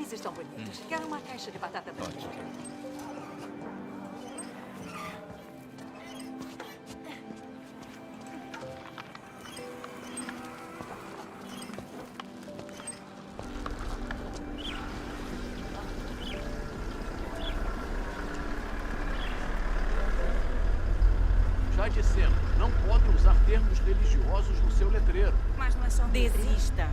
Parabéns, estão bonitos. Quero uma caixa de batata doce. Já dissemos, não podem usar termos religiosos no seu letreiro. Mas não é só... Desista.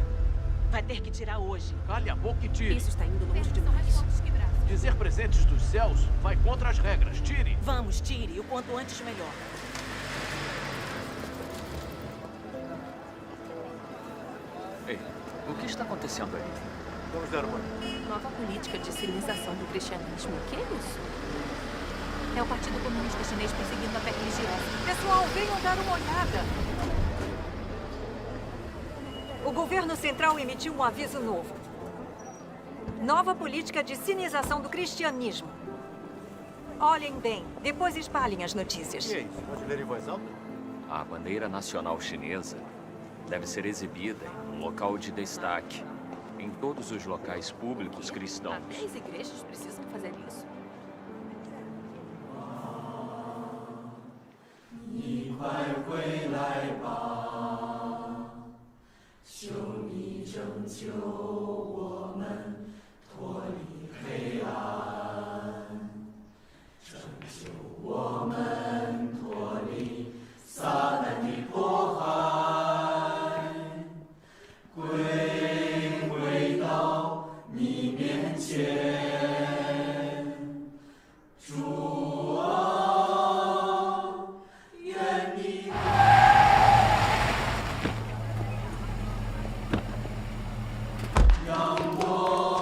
Vai ter que tirar hoje. Cale a boca e tire. Isso está indo longe demais. Dizer presentes dos céus vai contra as regras. Tire. Vamos, tire. O quanto antes, melhor. Ei, o que está acontecendo aí? Vamos dar uma. Nova política de civilização do cristianismo. O que é isso? É o Partido Comunista Chinês perseguindo a fé religiosa. Pessoal, venham dar uma olhada. O governo central emitiu um aviso novo. Nova política de sinização do cristianismo. Olhem bem, depois espalhem as notícias. E aí, pode ler em voz alta? A bandeira nacional chinesa deve ser exibida em um local de destaque em todos os locais públicos cristãos. Até as igrejas precisam fazer isso.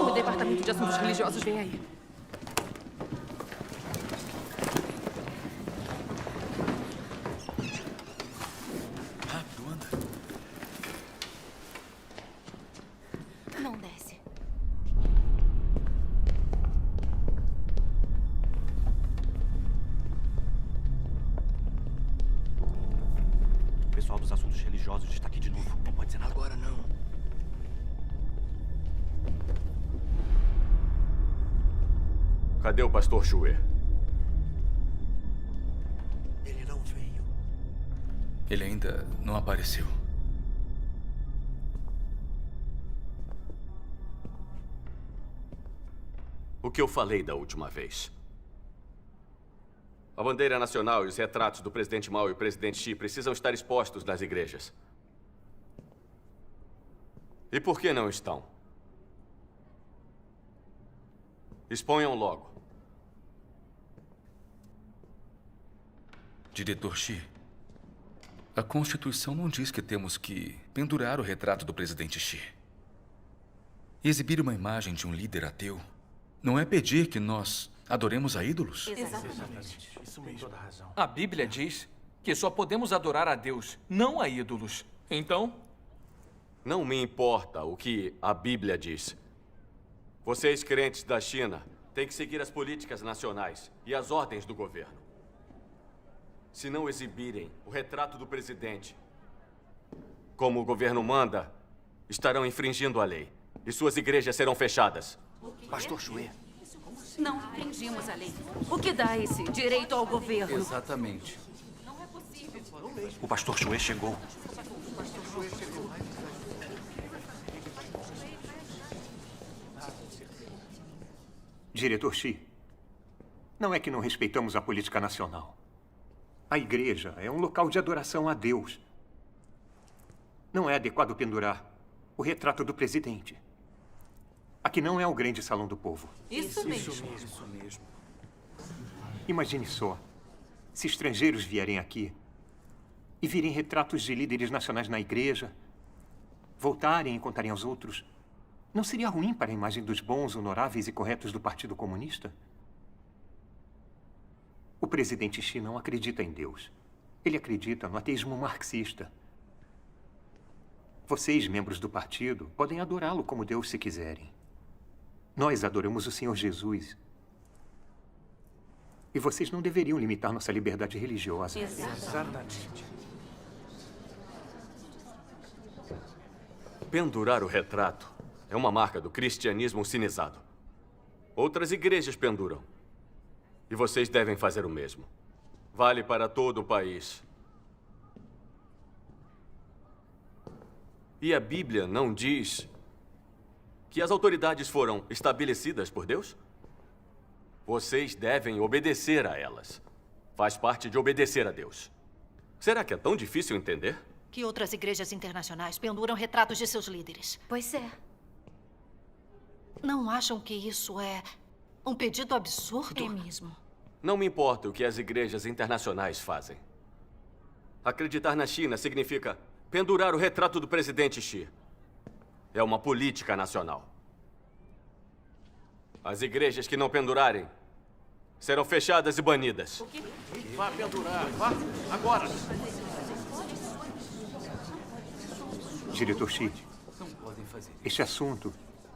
O Departamento de Assuntos Religiosos vem aí. Rápido, anda. Não desce. O pessoal dos assuntos religiosos está aqui de novo. Não pode ser nada. Agora não. Cadê o pastor Chue? Ele não veio. Ele ainda não apareceu. O que eu falei da última vez? A bandeira nacional e os retratos do presidente Mao e o presidente Xi precisam estar expostos nas igrejas. E por que não estão? Exponham logo. Diretor Xi, a Constituição não diz que temos que pendurar o retrato do presidente Xi. Exibir uma imagem de um líder ateu não é pedir que nós adoremos a ídolos? Exatamente. Isso mesmo. Toda razão. A Bíblia diz que só podemos adorar a Deus, não a ídolos. Então, Não me importa o que a Bíblia diz. Vocês, crentes da China, têm que seguir as políticas nacionais e as ordens do governo. Se não exibirem o retrato do presidente, como o governo manda, estarão infringindo a lei. E suas igrejas serão fechadas. Pastor Chue. Não infringimos a lei. O que dá esse direito ao governo? exatamente. O pastor Chue chegou. Diretor Xi, não é que não respeitamos a política nacional. A igreja é um local de adoração a Deus. Não é adequado pendurar o retrato do presidente. Aqui não é o grande salão do povo. Isso mesmo. Isso mesmo. Imagine só, se estrangeiros vierem aqui e virem retratos de líderes nacionais na igreja, voltarem e contarem aos outros, não seria ruim para a imagem dos bons, honoráveis e corretos do Partido Comunista? O presidente Xi não acredita em Deus. Ele acredita no ateísmo marxista. Vocês, membros do partido, podem adorá-lo como Deus se quiserem. Nós adoramos o Senhor Jesus. E vocês não deveriam limitar nossa liberdade religiosa. Exatamente. Pendurar o retrato é uma marca do cristianismo cinizado. Outras igrejas penduram. E vocês devem fazer o mesmo. Vale para todo o país. E a Bíblia não diz que as autoridades foram estabelecidas por Deus? Vocês devem obedecer a elas. Faz parte de obedecer a Deus. Será que é tão difícil entender? Que outras igrejas internacionais penduram retratos de seus líderes. Pois é. Não acham que isso é um pedido absurdo? É mesmo. Não me importa o que as igrejas internacionais fazem. Acreditar na China significa pendurar o retrato do presidente Xi. É uma política nacional. As igrejas que não pendurarem serão fechadas e banidas. Vá pendurar, vá, agora. Diretor Xi, Não podem fazer. este assunto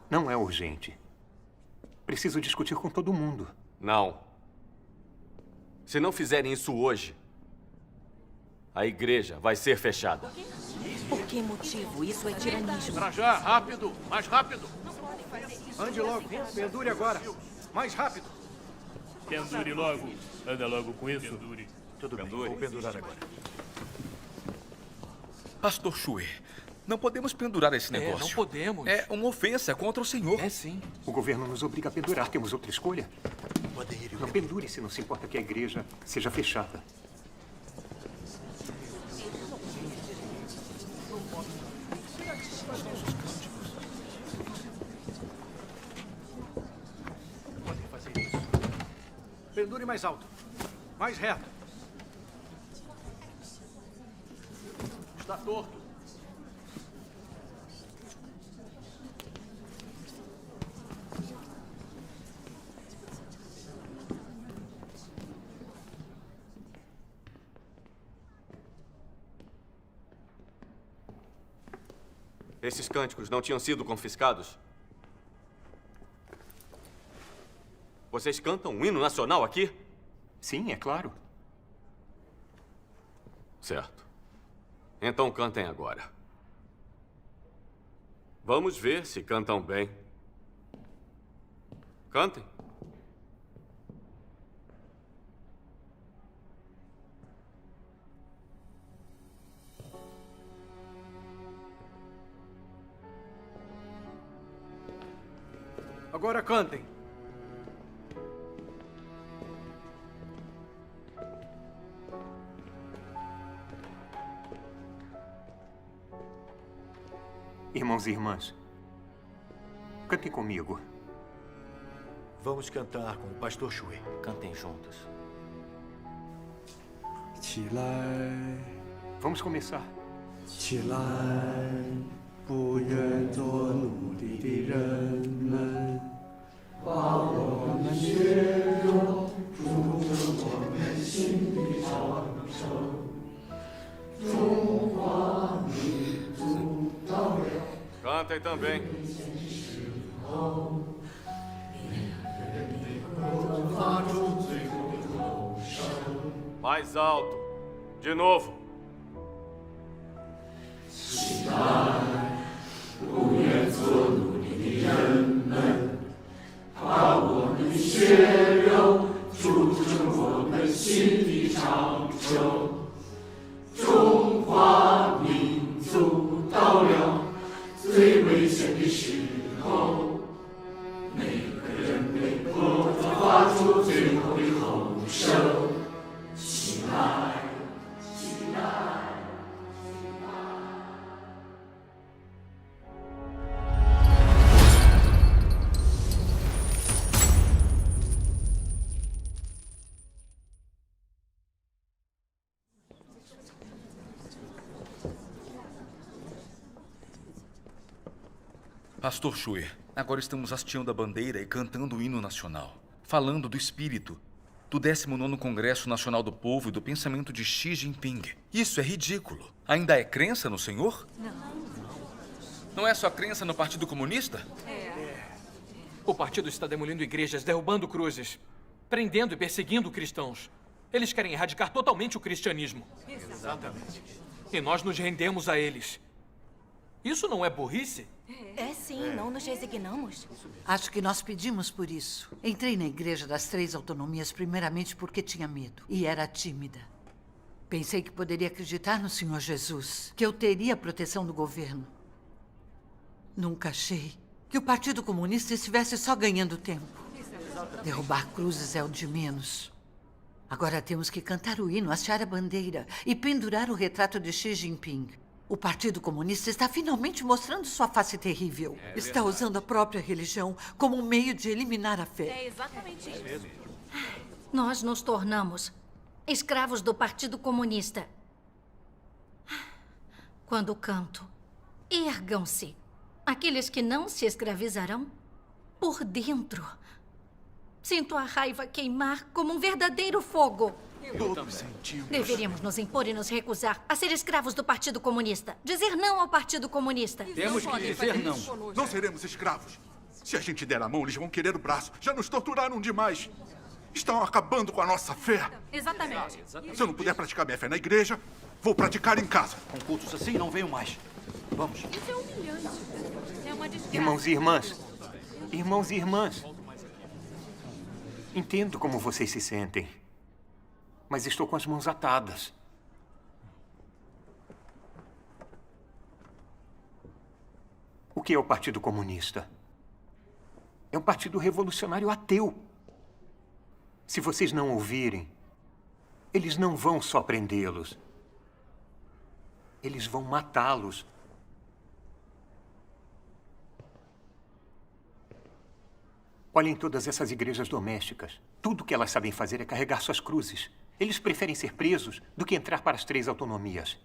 não é urgente. Preciso discutir com todo mundo. Não. Se não fizerem isso hoje, a igreja vai ser fechada. Por que motivo? Isso é tiranismo. Pra já, rápido, mais rápido. Ande logo, pendure agora. Mais rápido. Pendure logo. Anda logo com isso. Pendure. Tudo bem, vou pendurar agora. Pastor Shui, não podemos pendurar esse negócio. Não podemos. É uma ofensa contra o Senhor. É sim. O governo nos obriga a pendurar. Temos outra escolha? Não pendure se não se importa que a igreja seja fechada. Podem fazer isso. Pendure mais alto. Mais reto. Está torto. Esses cânticos não tinham sido confiscados? Vocês cantam um hino nacional aqui? Sim, é claro. Certo. Então cantem agora. Vamos ver se cantam bem. Cantem. Agora cantem. Irmãos e irmãs, cantem comigo. Vamos cantar com o Pastor Shui. Cantem juntos. Vamos começar. 起来，不愿做奴隶的人们，把我们血肉筑成我们心的长城。中华民族到了 Cantem também. Mais alto. De novo. 起来，不愿做奴隶的人们，把我们血肉筑成我们心的长城。中华民族到了最危险的时候，每个人被迫发出最后的吼声：起来，起来！ Pastor Shui, agora estamos hasteando a bandeira e cantando o hino nacional, falando do espírito do 19º Congresso Nacional do Povo e do pensamento de Xi Jinping. Isso é ridículo. Ainda é crença no Senhor? Não é só crença no Partido Comunista? O partido está demolindo igrejas, derrubando cruzes, prendendo e perseguindo cristãos. Eles querem erradicar totalmente o cristianismo. Exatamente. E nós nos rendemos a eles. Isso não é burrice? É sim, não nos resignamos. Acho que nós pedimos por isso. Entrei na Igreja das Três Autonomias primeiramente porque tinha medo e era tímida. Pensei que poderia acreditar no Senhor Jesus, que eu teria a proteção do governo. Nunca achei que o Partido Comunista estivesse só ganhando tempo. Derrubar cruzes é o de menos. Agora temos que cantar o hino, hastear a bandeira e pendurar o retrato de Xi Jinping. O Partido Comunista está finalmente mostrando sua face terrível. Está usando a própria religião como um meio de eliminar a fé. É exatamente isso. Nós nos tornamos escravos do Partido Comunista. Quando canto, ergam-se aqueles que não se escravizarão por dentro. Sinto a raiva queimar como um verdadeiro fogo. Todos sentimos. Deveríamos nos impor e nos recusar a ser escravos do Partido Comunista. Dizer não ao Partido Comunista. Temos que dizer não. Não seremos escravos. Se a gente der a mão, eles vão querer o braço. Já nos torturaram demais. Estão acabando com a nossa fé. Exatamente. Se eu não puder praticar minha fé na igreja, vou praticar em casa. Com cultos assim, não venho mais. Vamos. Isso é humilhante. É uma desgraça. Irmãos e irmãs. Irmãos e irmãs. Entendo como vocês se sentem. Mas estou com as mãos atadas. O que é o Partido Comunista? É um partido revolucionário ateu. Se vocês não ouvirem, eles não vão só prendê-los. Eles vão matá-los. Olhem todas essas igrejas domésticas. Tudo que elas sabem fazer é carregar suas cruzes. Eles preferem ser presos do que entrar para as três autonomias.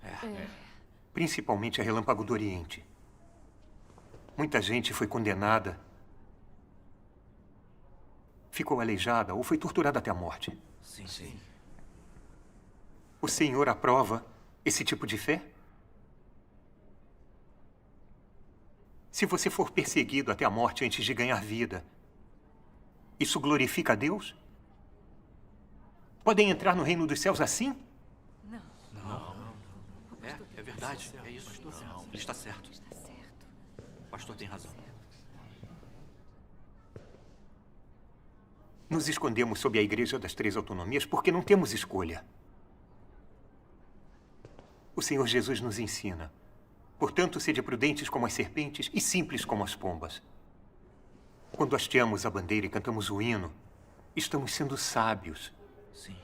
Principalmente a Relâmpago do Oriente. Muita gente foi condenada, ficou aleijada ou foi torturada até a morte. Sim. O Senhor aprova esse tipo de fé? Se você for perseguido até a morte antes de ganhar vida, isso glorifica a Deus? Podem entrar no reino dos céus assim? Não. É verdade. É isso. Não. Ele está certo. O pastor tem razão. Nos escondemos sob a Igreja das Três Autonomias porque não temos escolha. O Senhor Jesus nos ensina. Portanto, sede prudentes como as serpentes e simples como as pombas. Quando hasteamos a bandeira e cantamos o hino, estamos sendo sábios. Sim.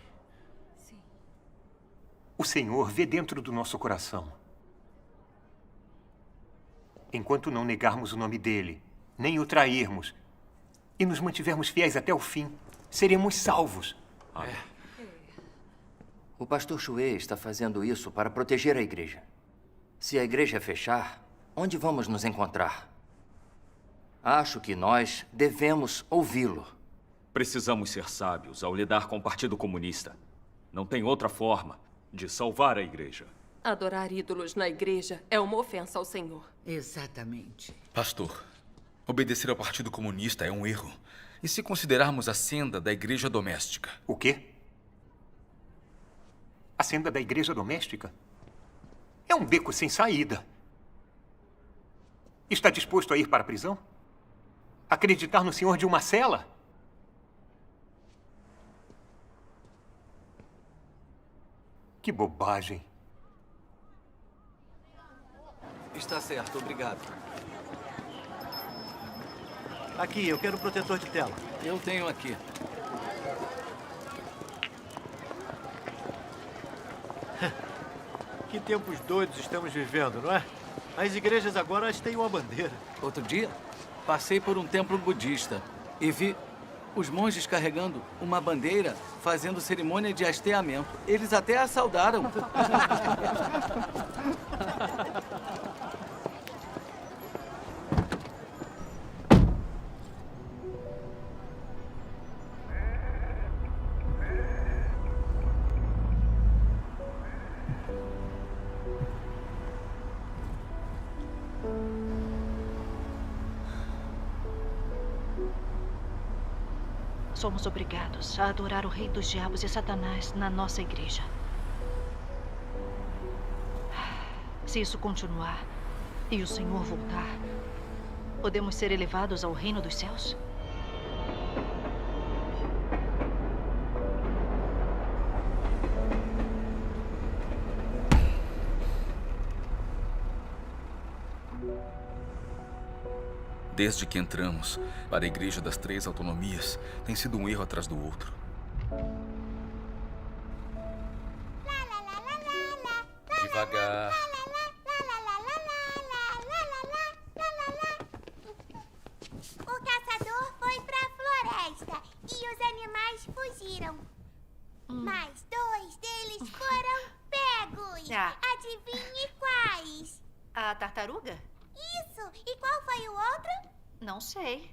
O Senhor vê dentro do nosso coração. Enquanto não negarmos o nome dele, nem o trairmos, e nos mantivermos fiéis até o fim, seremos salvos. O pastor Chue está fazendo isso para proteger a igreja. Se a igreja fechar, onde vamos nos encontrar? Acho que nós devemos ouvi-lo. Precisamos ser sábios ao lidar com o Partido Comunista. Não tem outra forma de salvar a igreja. Adorar ídolos na igreja é uma ofensa ao Senhor. Exatamente. Pastor, obedecer ao Partido Comunista é um erro. E se considerarmos a senda da igreja doméstica? O quê? A senda da igreja doméstica? É um beco sem saída. Está disposto a ir para a prisão? Acreditar no senhor de uma cela? Que bobagem. Está certo, obrigado. Aqui, eu quero um protetor de tela. Eu tenho aqui. Que tempos doidos estamos vivendo, não é? As igrejas agora têm uma bandeira. Outro dia, passei por um templo budista e vi os monges carregando uma bandeira, fazendo cerimônia de hasteamento. Eles até a saudaram. Somos obrigados a adorar o rei dos diabos e Satanás na nossa igreja. Se isso continuar e o Senhor voltar, Podemos ser elevados ao reino dos céus? Desde que entramos para a Igreja das Três Autonomias, tem sido um erro atrás do outro. Devagar. O caçador foi pra floresta e os animais fugiram. Mas 2 deles foram pegos. Adivinhe quais? A tartaruga? Isso! E qual foi o outro? Não sei.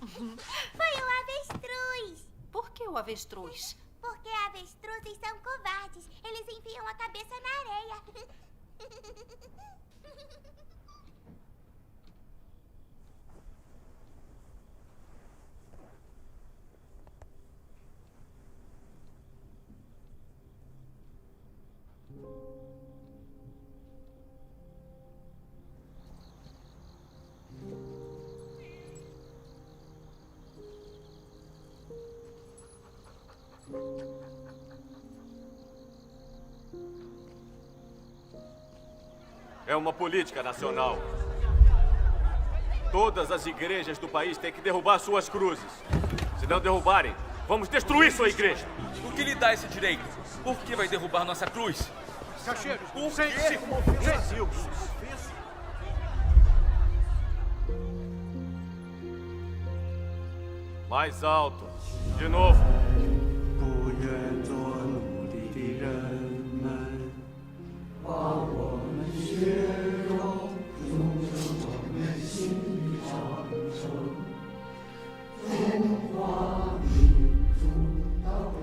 Foi o avestruz. Por que o avestruz? Porque avestruzes são covardes. Eles enfiam a cabeça na areia. É uma política nacional. Todas as igrejas do país têm que derrubar suas cruzes. Se não derrubarem, vamos destruir sua igreja. O que lhe dá esse direito? Por que vai derrubar nossa cruz? Cacheiro, Por sem quê? circunlocução. Mais alto. De novo. 不愿做奴隶的人们，把我们血肉融成我们心里长城，中华民族到了。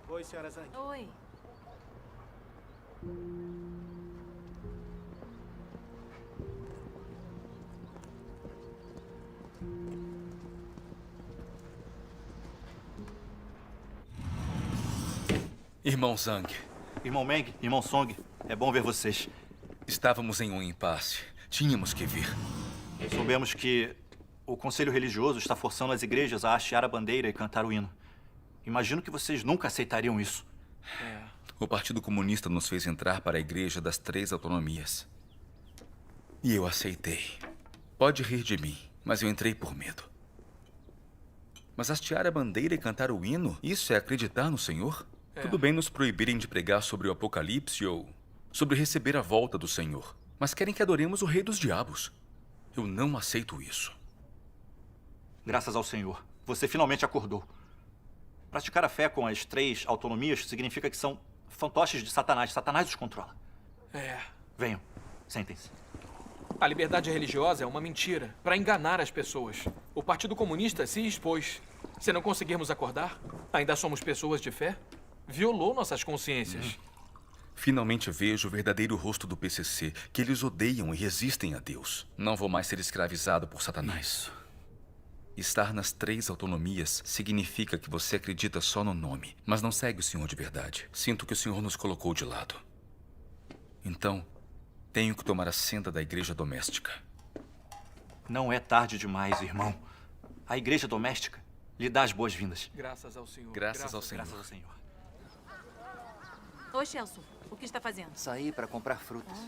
Oi, senhora Zang. Oi. Irmão Zhang. Irmão Meng, irmão Song, é bom ver vocês. Estávamos em um impasse. Tínhamos que vir. Soubemos que o Conselho Religioso está forçando as igrejas a hastear a bandeira e cantar o hino. Imagino que vocês nunca aceitariam isso. O Partido Comunista nos fez entrar para a Igreja das Três Autonomias. E eu aceitei. Pode rir de mim, mas eu entrei por medo. Mas hastear a bandeira e cantar o hino, isso é acreditar no Senhor? Tudo bem nos proibirem de pregar sobre o Apocalipse ou sobre receber a volta do Senhor. Mas querem que adoremos o Rei dos Diabos. Eu não aceito isso. Graças ao Senhor, você finalmente acordou. Praticar a fé com as três autonomias significa que são fantoches de Satanás. Satanás os controla. Venham, sentem-se. A liberdade religiosa é uma mentira para enganar as pessoas. O Partido Comunista se expôs. Se não conseguirmos acordar, ainda somos pessoas de fé? Violou nossas consciências. Finalmente vejo o verdadeiro rosto do PCC, que eles odeiam e resistem a Deus. Não vou mais ser escravizado por Satanás. Estar nas três autonomias significa que você acredita só no nome, mas não segue o Senhor de verdade. Sinto que o Senhor nos colocou de lado. Então, tenho que tomar a senda da igreja doméstica. Não é tarde demais, irmão. A igreja doméstica lhe dá as boas-vindas. Graças ao Senhor. Graças ao Senhor. Graças ao Senhor. Oi, Chelsea. O que está fazendo? Saí para comprar frutas.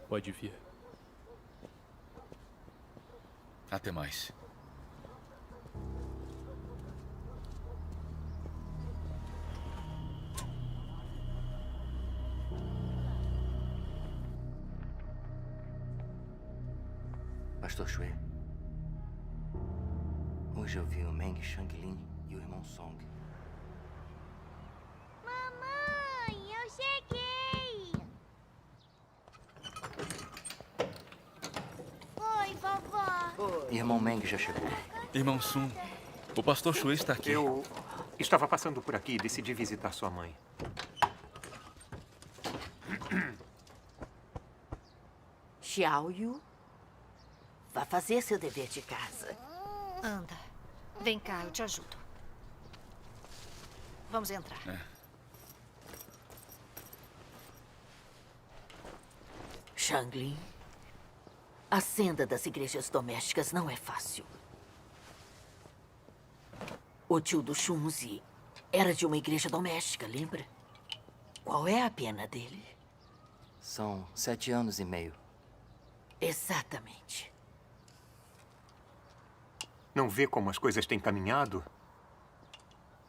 Pode vir. Até mais. Pastor Shui, hoje eu vi o Meng Shanglin e o irmão Song. Mamãe, eu cheguei! Irmão Meng já chegou. Irmão Sun, o pastor Shui está aqui. Eu estava passando por aqui e decidi visitar sua mãe. Xiaoyu, vá fazer seu dever de casa. Anda. Vem cá, eu te ajudo. Vamos entrar. Shanglin, a senda das igrejas domésticas não é fácil. O tio do Shunzi era de uma igreja doméstica, lembra? Qual é a pena dele? São 7 anos e meio. Exatamente. Não vê como as coisas têm caminhado?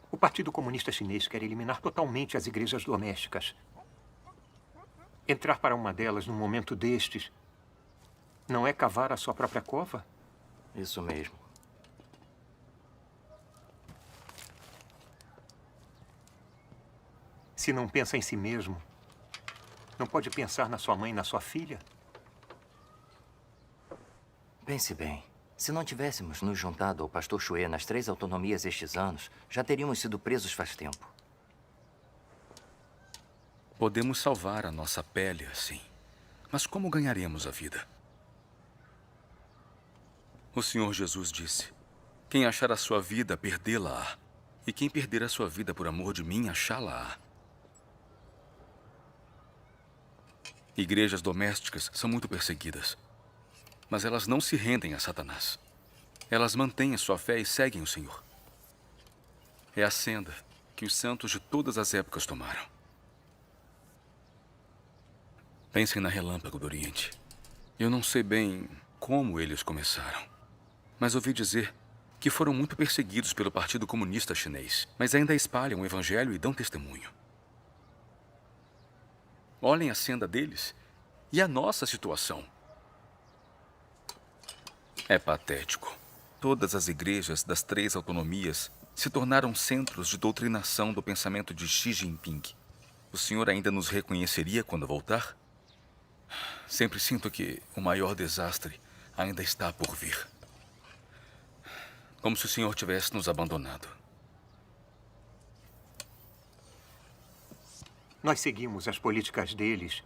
O Partido Comunista Chinês quer eliminar totalmente as igrejas domésticas. Entrar para uma delas num momento destes não é cavar a sua própria cova? Isso mesmo. Se não pensa em si mesmo, não pode pensar na sua mãe e na sua filha? Pense bem. Se não tivéssemos nos juntado ao pastor Shui nas 3 autonomias estes anos, já teríamos sido presos faz tempo. Podemos salvar a nossa pele assim. Mas como ganharemos a vida? O Senhor Jesus disse: quem achar a sua vida, perdê-la-á. E quem perder a sua vida por amor de mim, achá-la-á. Igrejas domésticas são muito perseguidas. Mas elas não se rendem a Satanás. Elas mantêm a sua fé e seguem o Senhor. É a senda que os santos de todas as épocas tomaram. Pensem na Relâmpago do Oriente. Eu não sei bem como eles começaram, mas ouvi dizer que foram muito perseguidos pelo Partido Comunista Chinês, mas ainda espalham o Evangelho e dão testemunho. Olhem a senda deles e a nossa situação. É patético. Todas as igrejas das 3 autonomias se tornaram centros de doutrinação do pensamento de Xi Jinping. O senhor ainda nos reconheceria quando voltar? Sempre sinto que o maior desastre ainda está por vir. Como se o senhor tivesse nos abandonado. Nós seguimos as políticas deles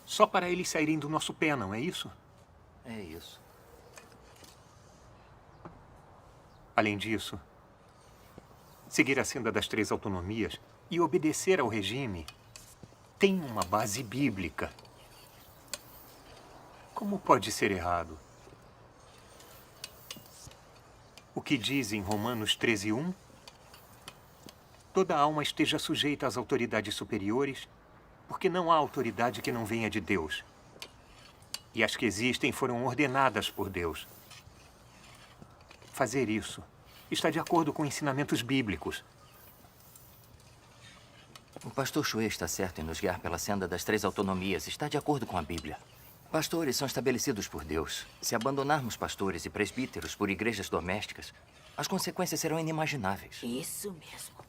só para eles saírem do nosso pé, não é isso? É isso. Além disso, seguir a senda das 3 autonomias e obedecer ao regime tem uma base bíblica. Como pode ser errado? O que diz em Romanos 13:1? Toda alma esteja sujeita às autoridades superiores, porque não há autoridade que não venha de Deus. E as que existem foram ordenadas por Deus. Fazer isso está de acordo com ensinamentos bíblicos. O pastor Shui está certo em nos guiar pela senda das 3 autonomias. Está de acordo com a Bíblia. Pastores são estabelecidos por Deus. Se abandonarmos pastores e presbíteros por igrejas domésticas, as consequências serão inimagináveis. Isso mesmo.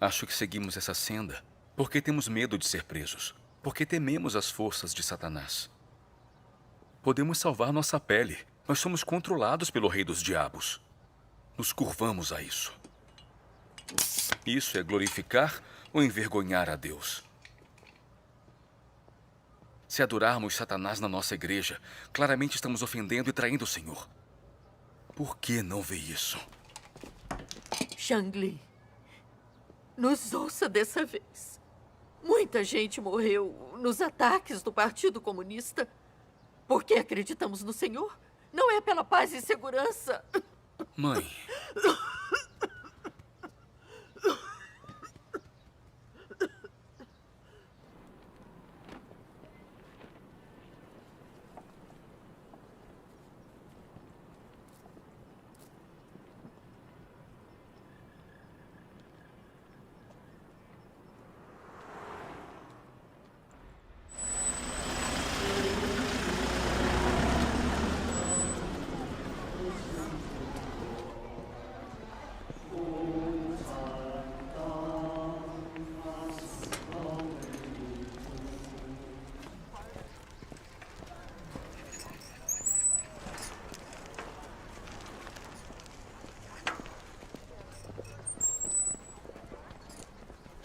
Acho que seguimos essa senda porque temos medo de ser presos. Porque tememos as forças de Satanás. Podemos salvar nossa pele. Nós somos controlados pelo rei dos diabos. Nos curvamos a isso. Isso é glorificar ou envergonhar a Deus? Se adorarmos Satanás na nossa igreja, claramente estamos ofendendo e traindo o Senhor. Por que não vê isso? Shanglin, nos ouça dessa vez. Muita gente morreu nos ataques do Partido Comunista porque acreditamos no Senhor. Não é pela paz e segurança. Mãe.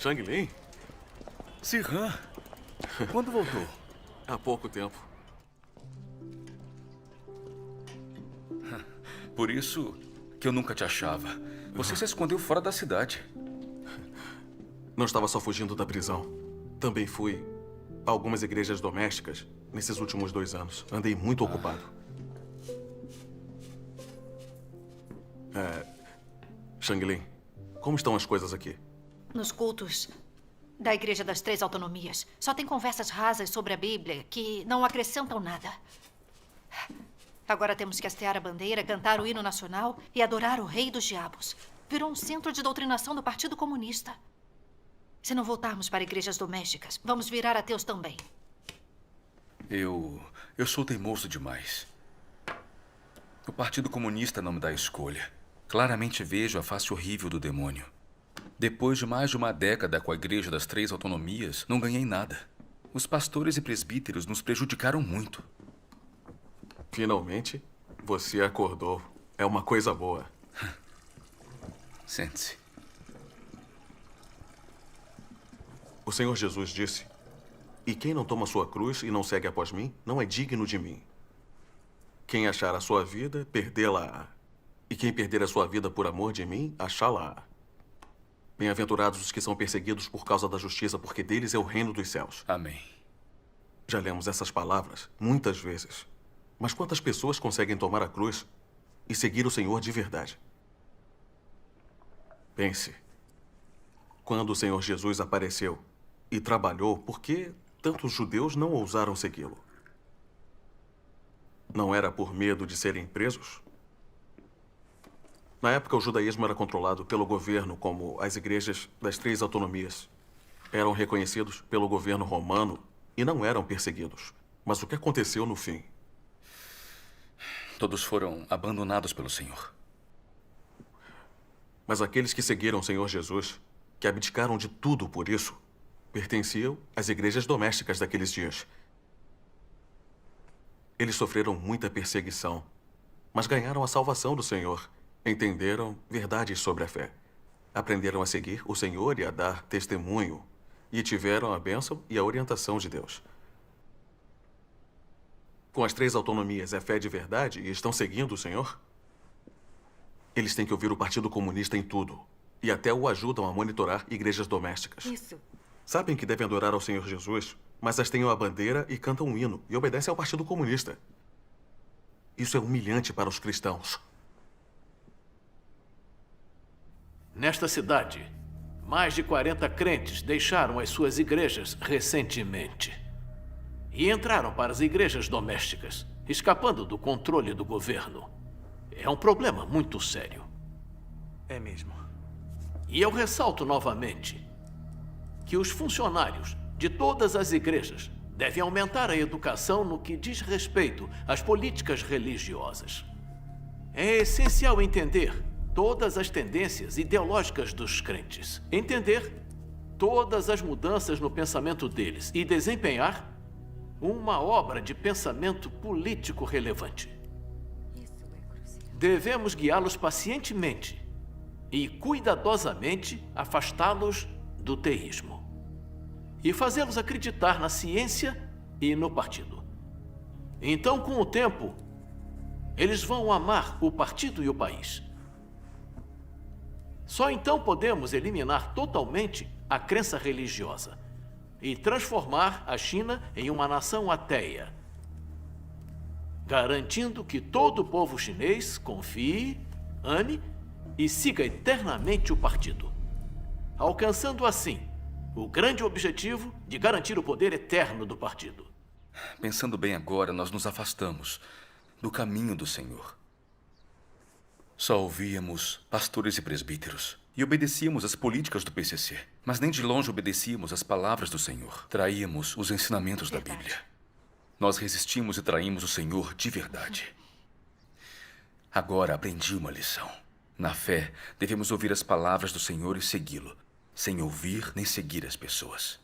Shang-Lin? Sirhan, quando voltou? Há pouco tempo. Por isso que eu nunca te achava. Você se escondeu fora da cidade. Não estava só fugindo da prisão. Também fui a algumas igrejas domésticas nesses últimos 2 anos. Andei muito ocupado. Shang-Lin, como estão as coisas aqui? Nos cultos da Igreja das Três Autonomias, só tem conversas rasas sobre a Bíblia que não acrescentam nada. Agora temos que hastear a bandeira, cantar o hino nacional e adorar o rei dos diabos. Virou um centro de doutrinação do Partido Comunista. Se não voltarmos para igrejas domésticas, vamos virar ateus também. Eu sou teimoso demais. O Partido Comunista não me dá escolha. Claramente vejo a face horrível do demônio. Depois de mais de uma década com a Igreja das Três Autonomias, não ganhei nada. Os pastores e presbíteros nos prejudicaram muito. Finalmente, você acordou. É uma coisa boa. Sente-se. O Senhor Jesus disse: "E quem não toma sua cruz e não segue após mim, não é digno de mim. Quem achar a sua vida, perdê-la-á. E quem perder a sua vida por amor de mim, achá-la-á. Bem-aventurados os que são perseguidos por causa da justiça, porque deles é o reino dos céus." Amém. Já lemos essas palavras muitas vezes. Mas quantas pessoas conseguem tomar a cruz e seguir o Senhor de verdade? Pense. Quando o Senhor Jesus apareceu e trabalhou, por que tantos judeus não ousaram segui-lo? Não era por medo de serem presos? Na época, o judaísmo era controlado pelo governo, como as igrejas das Três Autonomias. Eram reconhecidos pelo governo romano e não eram perseguidos. Mas o que aconteceu no fim? Todos foram abandonados pelo Senhor. Mas aqueles que seguiram o Senhor Jesus, que abdicaram de tudo por isso, pertenciam às igrejas domésticas daqueles dias. Eles sofreram muita perseguição, mas ganharam a salvação do Senhor. Entenderam verdades sobre a fé. Aprenderam a seguir o Senhor e a dar testemunho. E tiveram a bênção e a orientação de Deus. Com as Três Autonomias é fé de verdade e estão seguindo o Senhor? Eles têm que ouvir o Partido Comunista em tudo. E até o ajudam a monitorar igrejas domésticas. Isso. Sabem que devem adorar ao Senhor Jesus, mas hastenham a bandeira e cantam um hino e obedecem ao Partido Comunista. Isso é humilhante para os cristãos. Nesta cidade, mais de 40 crentes deixaram as suas igrejas recentemente e entraram para as igrejas domésticas, escapando do controle do governo. É um problema muito sério. É mesmo. E eu ressalto novamente que os funcionários de todas as igrejas devem aumentar a educação no que diz respeito às políticas religiosas. É essencial entender todas as tendências ideológicas dos crentes, entender todas as mudanças no pensamento deles e desempenhar uma obra de pensamento político relevante. Devemos guiá-los pacientemente e cuidadosamente afastá-los do teísmo e fazê-los acreditar na ciência e no partido. Então, com o tempo, eles vão amar o partido e o país. Só então podemos eliminar totalmente a crença religiosa e transformar a China em uma nação ateia, garantindo que todo o povo chinês confie, ame e siga eternamente o partido, alcançando assim o grande objetivo de garantir o poder eterno do partido. Pensando bem agora, nós nos afastamos do caminho do Senhor. Só ouvíamos pastores e presbíteros e obedecíamos às políticas do PCC, mas nem de longe obedecíamos às palavras do Senhor. Traíamos os ensinamentos da Bíblia. Nós resistimos e traímos o Senhor de verdade. Agora aprendi uma lição. Na fé, devemos ouvir as palavras do Senhor e segui-lo, sem ouvir nem seguir as pessoas.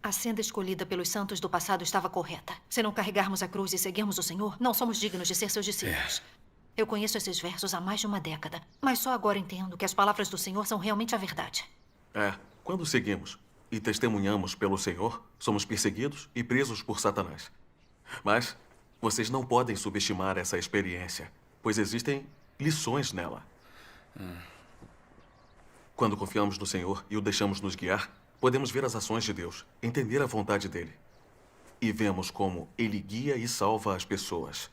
A senda escolhida pelos santos do passado estava correta. Se não carregarmos a cruz e seguirmos o Senhor, não somos dignos de ser seus discípulos. Eu conheço esses versos há mais de uma década, mas só agora entendo que as palavras do Senhor são realmente a verdade. Quando seguimos e testemunhamos pelo Senhor, somos perseguidos e presos por Satanás. Mas vocês não podem subestimar essa experiência, pois existem lições nela. Quando confiamos no Senhor e o deixamos nos guiar, podemos ver as ações de Deus, entender a vontade dele. E vemos como ele guia e salva as pessoas.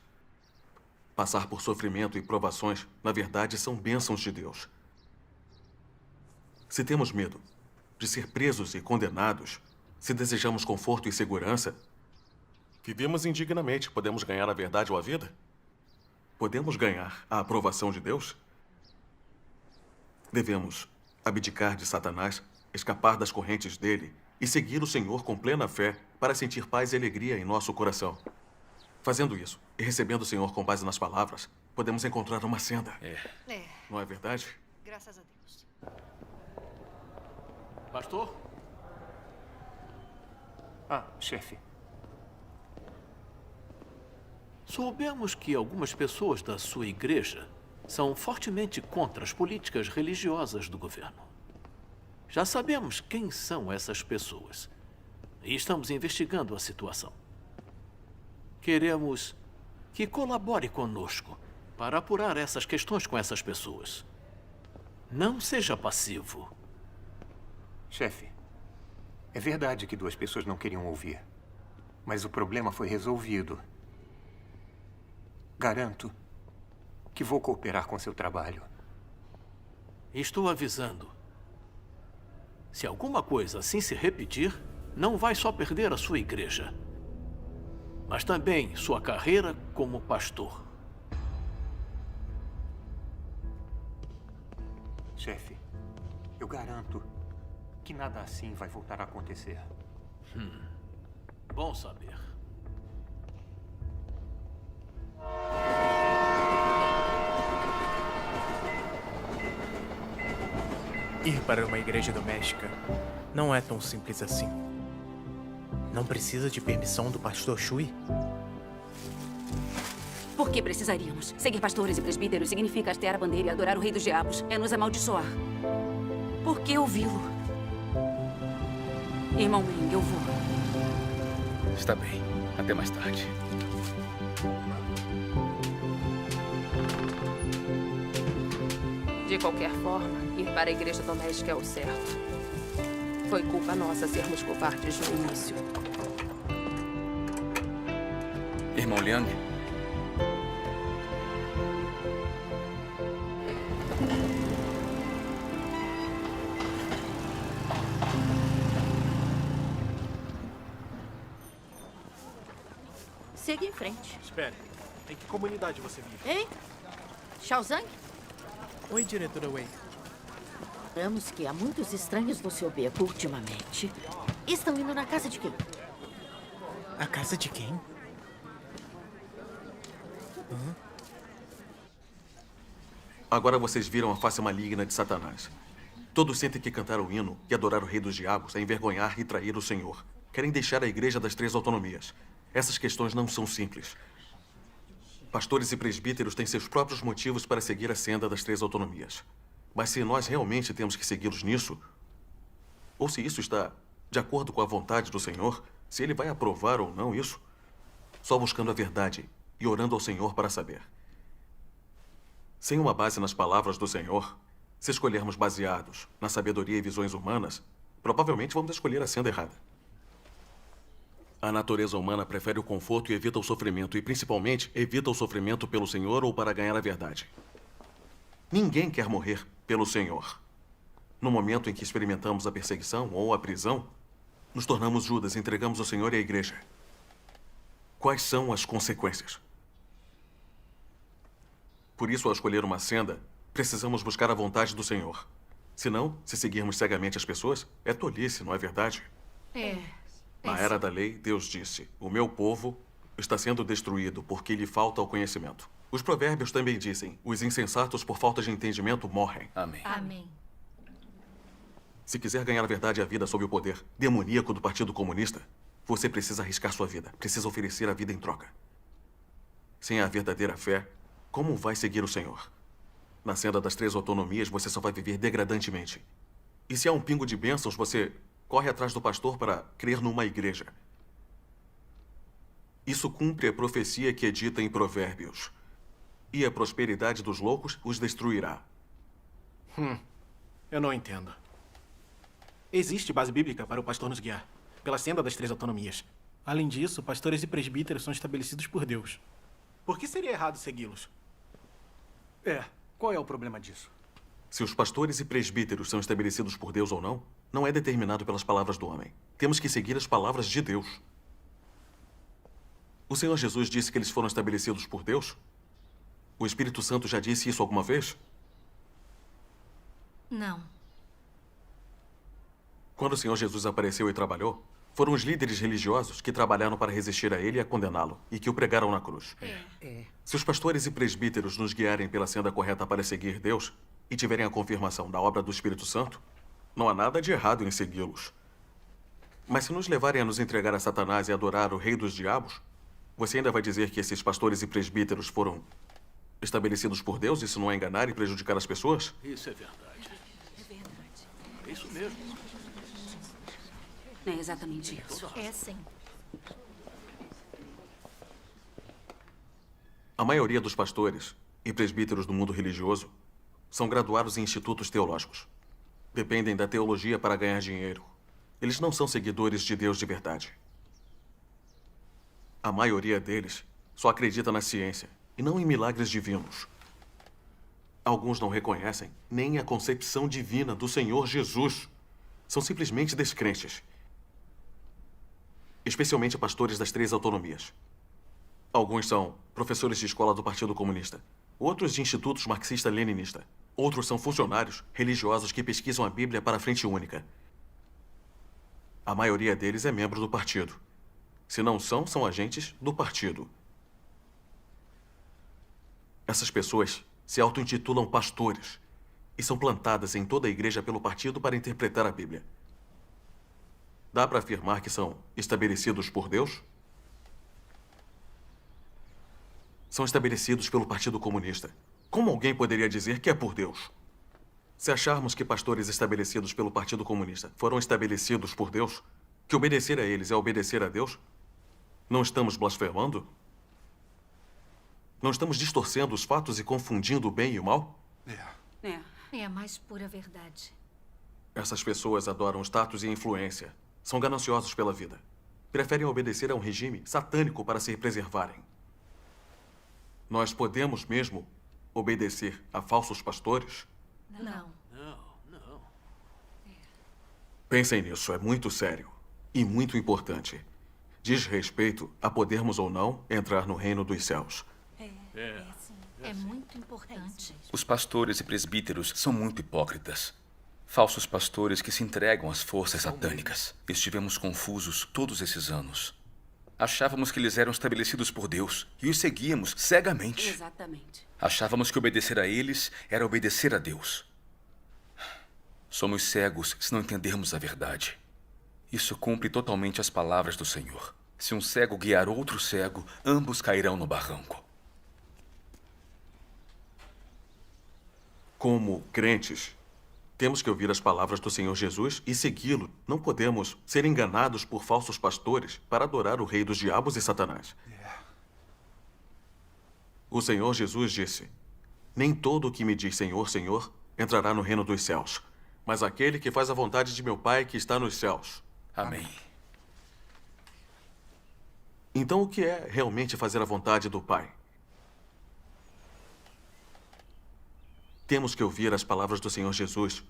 Passar por sofrimento e provações, na verdade, são bênçãos de Deus. Se temos medo de ser presos e condenados, se desejamos conforto e segurança, vivemos indignamente. Podemos ganhar a verdade ou a vida? Podemos ganhar a aprovação de Deus? Devemos abdicar de Satanás, escapar das correntes dele e seguir o Senhor com plena fé para sentir paz e alegria em nosso coração. Fazendo isso e recebendo o Senhor com base nas palavras, podemos encontrar uma senda. Não é verdade? Graças a Deus. Pastor? Chefe. Soubemos que algumas pessoas da sua igreja são fortemente contra as políticas religiosas do governo. Já sabemos quem são essas pessoas e estamos investigando a situação. Queremos que colabore conosco para apurar essas questões com essas pessoas. Não seja passivo. Chefe, é verdade que 2 pessoas não queriam ouvir, mas o problema foi resolvido. Garanto que vou cooperar com seu trabalho. Estou avisando. Se alguma coisa assim se repetir, não vai só perder a sua igreja, mas também sua carreira como pastor. Chefe, eu garanto que nada assim vai voltar a acontecer. Bom saber. Ir para uma igreja doméstica não é tão simples assim. Não precisa de permissão do pastor Shui? Por que precisaríamos? Seguir pastores e presbíteros significa hastear a bandeira e adorar o rei dos diabos. É nos amaldiçoar. Por que ouvi-lo? Irmão Ming, eu vou. Está bem. Até mais tarde. De qualquer forma, ir para a igreja doméstica é o certo. Foi culpa nossa sermos covardes no início. Irmão Liang? Siga em frente. Espere. Em que comunidade você vive? Hein? Shaozang? Oi, diretora Wei. Lembramos que há muitos estranhos no seu beco ultimamente. Estão indo na casa de quem? A casa de quem? Agora vocês viram a face maligna de Satanás. Todos sentem que cantar o hino e adorar o rei dos diabos é envergonhar e trair o Senhor. Querem deixar a igreja das 3 autonomias. Essas questões não são simples. Pastores e presbíteros têm seus próprios motivos para seguir a senda das 3 autonomias. Mas se nós realmente temos que segui-los nisso, ou se isso está de acordo com a vontade do Senhor, se ele vai aprovar ou não isso, só buscando a verdade e orando ao Senhor para saber. Sem uma base nas palavras do Senhor, se escolhermos baseados na sabedoria e visões humanas, provavelmente vamos escolher a senda errada. A natureza humana prefere o conforto e evita o sofrimento, e principalmente evita o sofrimento pelo Senhor ou para ganhar a verdade. Ninguém quer morrer pelo Senhor. No momento em que experimentamos a perseguição ou a prisão, nos tornamos Judas e entregamos o Senhor e a igreja. Quais são as consequências? Por isso, ao escolher uma senda, precisamos buscar a vontade do Senhor. Senão, se seguirmos cegamente as pessoas, é tolice, não é verdade? Na era da lei, Deus disse: o meu povo está sendo destruído porque lhe falta o conhecimento. Os provérbios também dizem: os insensatos por falta de entendimento morrem. Amém. Amém. Se quiser ganhar a verdade e a vida sob o poder demoníaco do Partido Comunista, você precisa arriscar sua vida, precisa oferecer a vida em troca. Sem a verdadeira fé, como vai seguir o Senhor? Na senda das 3 autonomias, você só vai viver degradantemente. E se há um pingo de bênçãos, você corre atrás do pastor para crer numa igreja. Isso cumpre a profecia que é dita em Provérbios. E a prosperidade dos loucos os destruirá. Eu não entendo. Existe base bíblica para o pastor nos guiar, pela senda das 3 autonomias. Além disso, pastores e presbíteros são estabelecidos por Deus. Por que seria errado segui-los? Qual é o problema disso? Se os pastores e presbíteros são estabelecidos por Deus ou não, não é determinado pelas palavras do homem. Temos que seguir as palavras de Deus. O Senhor Jesus disse que eles foram estabelecidos por Deus? O Espírito Santo já disse isso alguma vez? Não. Quando o Senhor Jesus apareceu e trabalhou, foram os líderes religiosos que trabalharam para resistir a ele e a condená-lo, e que o pregaram na cruz. Se os pastores e presbíteros nos guiarem pela senda correta para seguir Deus e tiverem a confirmação da obra do Espírito Santo, não há nada de errado em segui-los. Mas se nos levarem a nos entregar a Satanás e adorar o rei dos diabos, você ainda vai dizer que esses pastores e presbíteros foram estabelecidos por Deus? Isso não é enganar e prejudicar as pessoas? Isso é verdade. É isso mesmo. É exatamente isso. É sim. A maioria dos pastores e presbíteros do mundo religioso são graduados em institutos teológicos. Dependem da teologia para ganhar dinheiro. Eles não são seguidores de Deus de verdade. A maioria deles só acredita na ciência e não em milagres divinos. Alguns não reconhecem nem a concepção divina do Senhor Jesus. São simplesmente descrentes. Especialmente pastores das 3 autonomias. Alguns são professores de escola do Partido Comunista, outros de institutos marxista-leninista. Outros são funcionários religiosos que pesquisam a Bíblia para a Frente Única. A maioria deles é membro do partido. Se não são, são agentes do partido. Essas pessoas se auto-intitulam pastores e são plantadas em toda a igreja pelo partido para interpretar a Bíblia. Dá para afirmar que são estabelecidos por Deus? São estabelecidos pelo Partido Comunista. Como alguém poderia dizer que é por Deus? Se acharmos que pastores estabelecidos pelo Partido Comunista foram estabelecidos por Deus, que obedecer a eles é obedecer a Deus, não estamos blasfemando? Não estamos distorcendo os fatos e confundindo o bem e o mal? É a mais pura verdade. Essas pessoas adoram status e influência. São gananciosos pela vida. Preferem obedecer a um regime satânico para se preservarem. Nós podemos mesmo obedecer a falsos pastores? Não. Pensem nisso, é muito sério e muito importante. Diz respeito a podermos ou não entrar no reino dos céus. É muito importante. Os pastores e presbíteros são muito hipócritas. Falsos pastores que se entregam às forças satânicas. Estivemos confusos todos esses anos. Achávamos que eles eram estabelecidos por Deus e os seguíamos cegamente. Exatamente. Achávamos que obedecer a eles era obedecer a Deus. Somos cegos se não entendermos a verdade. Isso cumpre totalmente as palavras do Senhor. Se um cego guiar outro cego, ambos cairão no barranco. Como crentes, temos que ouvir as palavras do Senhor Jesus e segui-lo. Não podemos ser enganados por falsos pastores para adorar o rei dos diabos e Satanás. O Senhor Jesus disse: nem todo o que me diz Senhor, Senhor, entrará no reino dos céus, mas aquele que faz a vontade de meu Pai que está nos céus. Amém. Então, o que é realmente fazer a vontade do Pai? Temos que ouvir as palavras do Senhor Jesus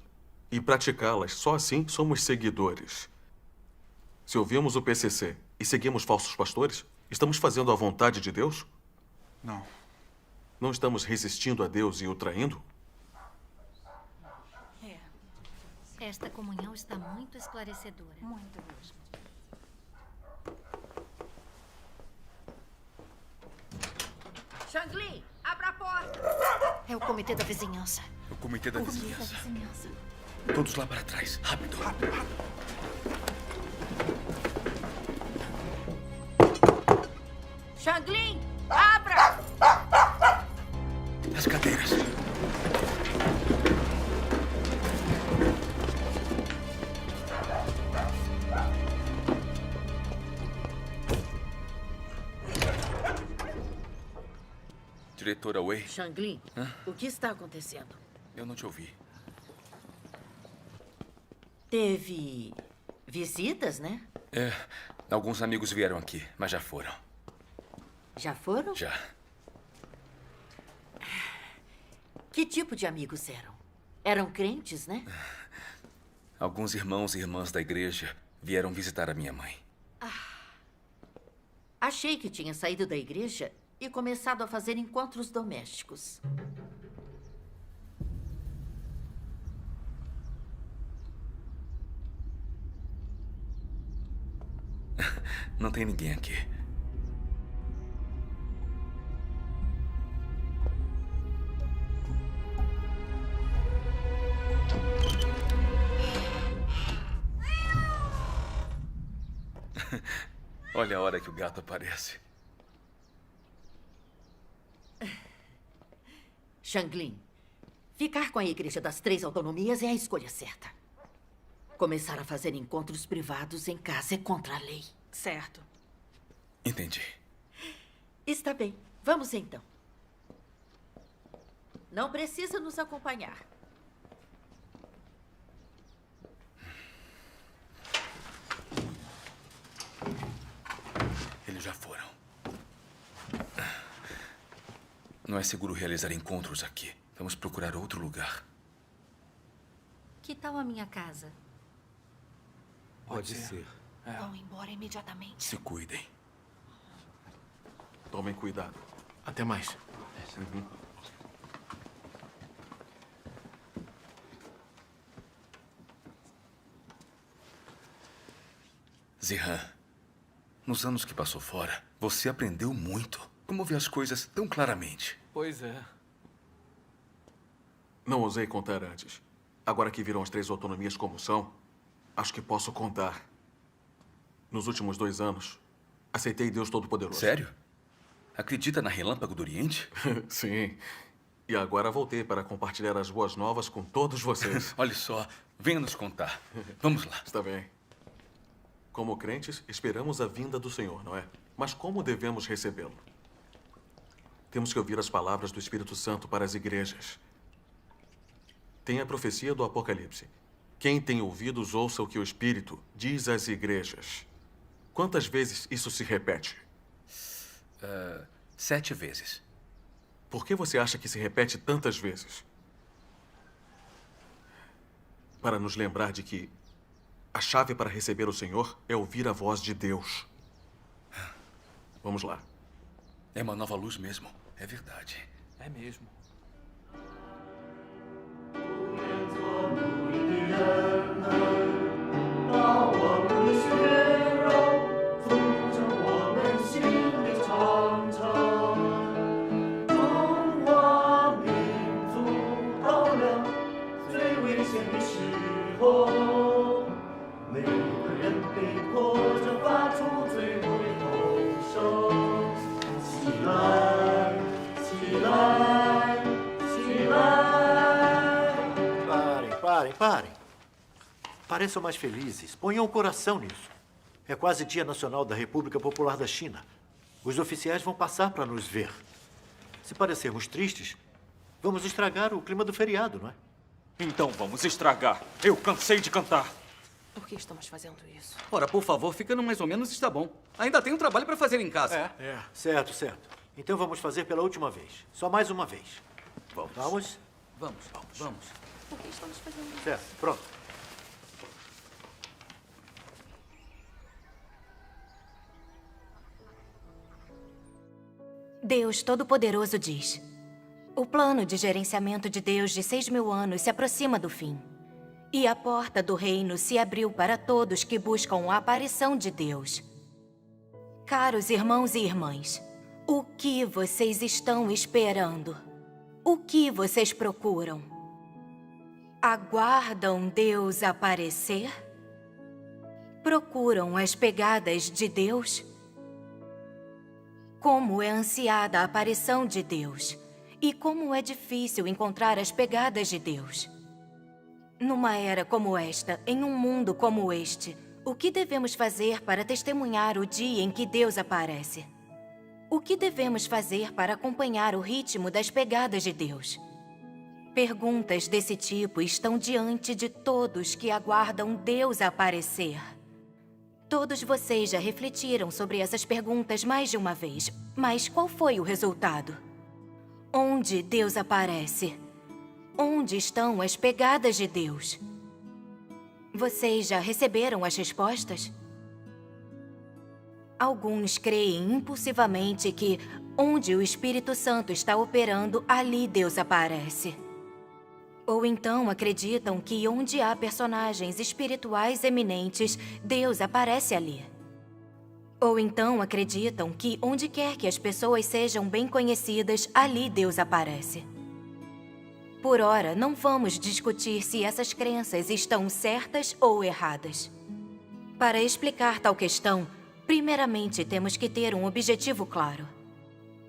e praticá-las. Só assim somos seguidores. Se ouvimos o PCC e seguimos falsos pastores, estamos fazendo a vontade de Deus? Não. Não estamos resistindo a Deus e o traindo? Esta comunhão está muito esclarecedora. Muito mesmo. Shangli, abra a porta! É o comitê da vizinhança. O comitê da vizinhança. Todos lá para trás. Rápido. Shangli, abra! As cadeiras. Diretora Wei. Shanglin, o que está acontecendo? Eu não te ouvi. Teve visitas, né? Alguns amigos vieram aqui, mas já foram. Já foram? Já. Que tipo de amigos eram? Eram crentes, né? Alguns irmãos e irmãs da igreja vieram visitar a minha mãe. Achei que tinha saído da igreja e começado a fazer encontros domésticos. Não tem ninguém aqui. Olha a hora que o gato aparece. Shanglin, ficar com a Igreja das Três Autonomias é a escolha certa. Começar a fazer encontros privados em casa é contra a lei. Certo. Entendi. Está bem. Vamos então. Não precisa nos acompanhar. Eles já foram. Não é seguro realizar encontros aqui. Vamos procurar outro lugar. Que tal a minha casa? Pode ser. Vão embora imediatamente. Se cuidem. Tomem cuidado. Até mais. Zihan, nos anos que passou fora, você aprendeu muito. Como vê as coisas tão claramente. Pois é. Não ousei contar antes. Agora que viram as três autonomias como são, acho que posso contar. Nos últimos 2 anos, aceitei Deus Todo-Poderoso. Sério? Acredita na Relâmpago do Oriente? Sim. E agora voltei para compartilhar as boas novas com todos vocês. Olha só, venha nos contar. Vamos lá. Está bem. Como crentes, esperamos a vinda do Senhor, não é? Mas como devemos recebê-lo? Temos que ouvir as palavras do Espírito Santo para as igrejas. Tem a profecia do Apocalipse. Quem tem ouvidos, ouça o que o Espírito diz às igrejas. Quantas vezes isso se repete? 7 vezes. Por que você acha que se repete tantas vezes? Para nos lembrar de que a chave para receber o Senhor é ouvir a voz de Deus. Vamos lá. É uma nova luz mesmo. É verdade. É mesmo. Parem. Pareçam mais felizes. Ponham o coração nisso. É quase Dia Nacional da República Popular da China. Os oficiais vão passar para nos ver. Se parecermos tristes, vamos estragar o clima do feriado, não é? Então vamos estragar. Eu cansei de cantar. Por que estamos fazendo isso? Ora, por favor, fica no mais ou menos está bom. Ainda tem um trabalho para fazer em casa. Certo. Então vamos fazer pela última vez. Só mais uma vez. Vamos? Vamos. Por que estamos fazendo isso? Certo, pronto. Deus Todo-Poderoso diz: o plano de gerenciamento de Deus de 6.000 anos se aproxima do fim. E a porta do reino se abriu para todos que buscam a aparição de Deus. Caros irmãos e irmãs, o que vocês estão esperando? O que vocês procuram? Aguardam Deus aparecer? Procuram as pegadas de Deus? Como é ansiada a aparição de Deus e como é difícil encontrar as pegadas de Deus. Numa era como esta, em um mundo como este, o que devemos fazer para testemunhar o dia em que Deus aparece? O que devemos fazer para acompanhar o ritmo das pegadas de Deus? Perguntas desse tipo estão diante de todos que aguardam Deus aparecer. Todos vocês já refletiram sobre essas perguntas mais de uma vez, mas qual foi o resultado? Onde Deus aparece? Onde estão as pegadas de Deus? Vocês já receberam as respostas? Alguns creem impulsivamente que, onde o Espírito Santo está operando, ali Deus aparece. Ou então acreditam que onde há personagens espirituais eminentes, Deus aparece ali. Ou então acreditam que onde quer que as pessoas sejam bem conhecidas, ali Deus aparece. Por ora, não vamos discutir se essas crenças estão certas ou erradas. Para explicar tal questão, primeiramente temos que ter um objetivo claro.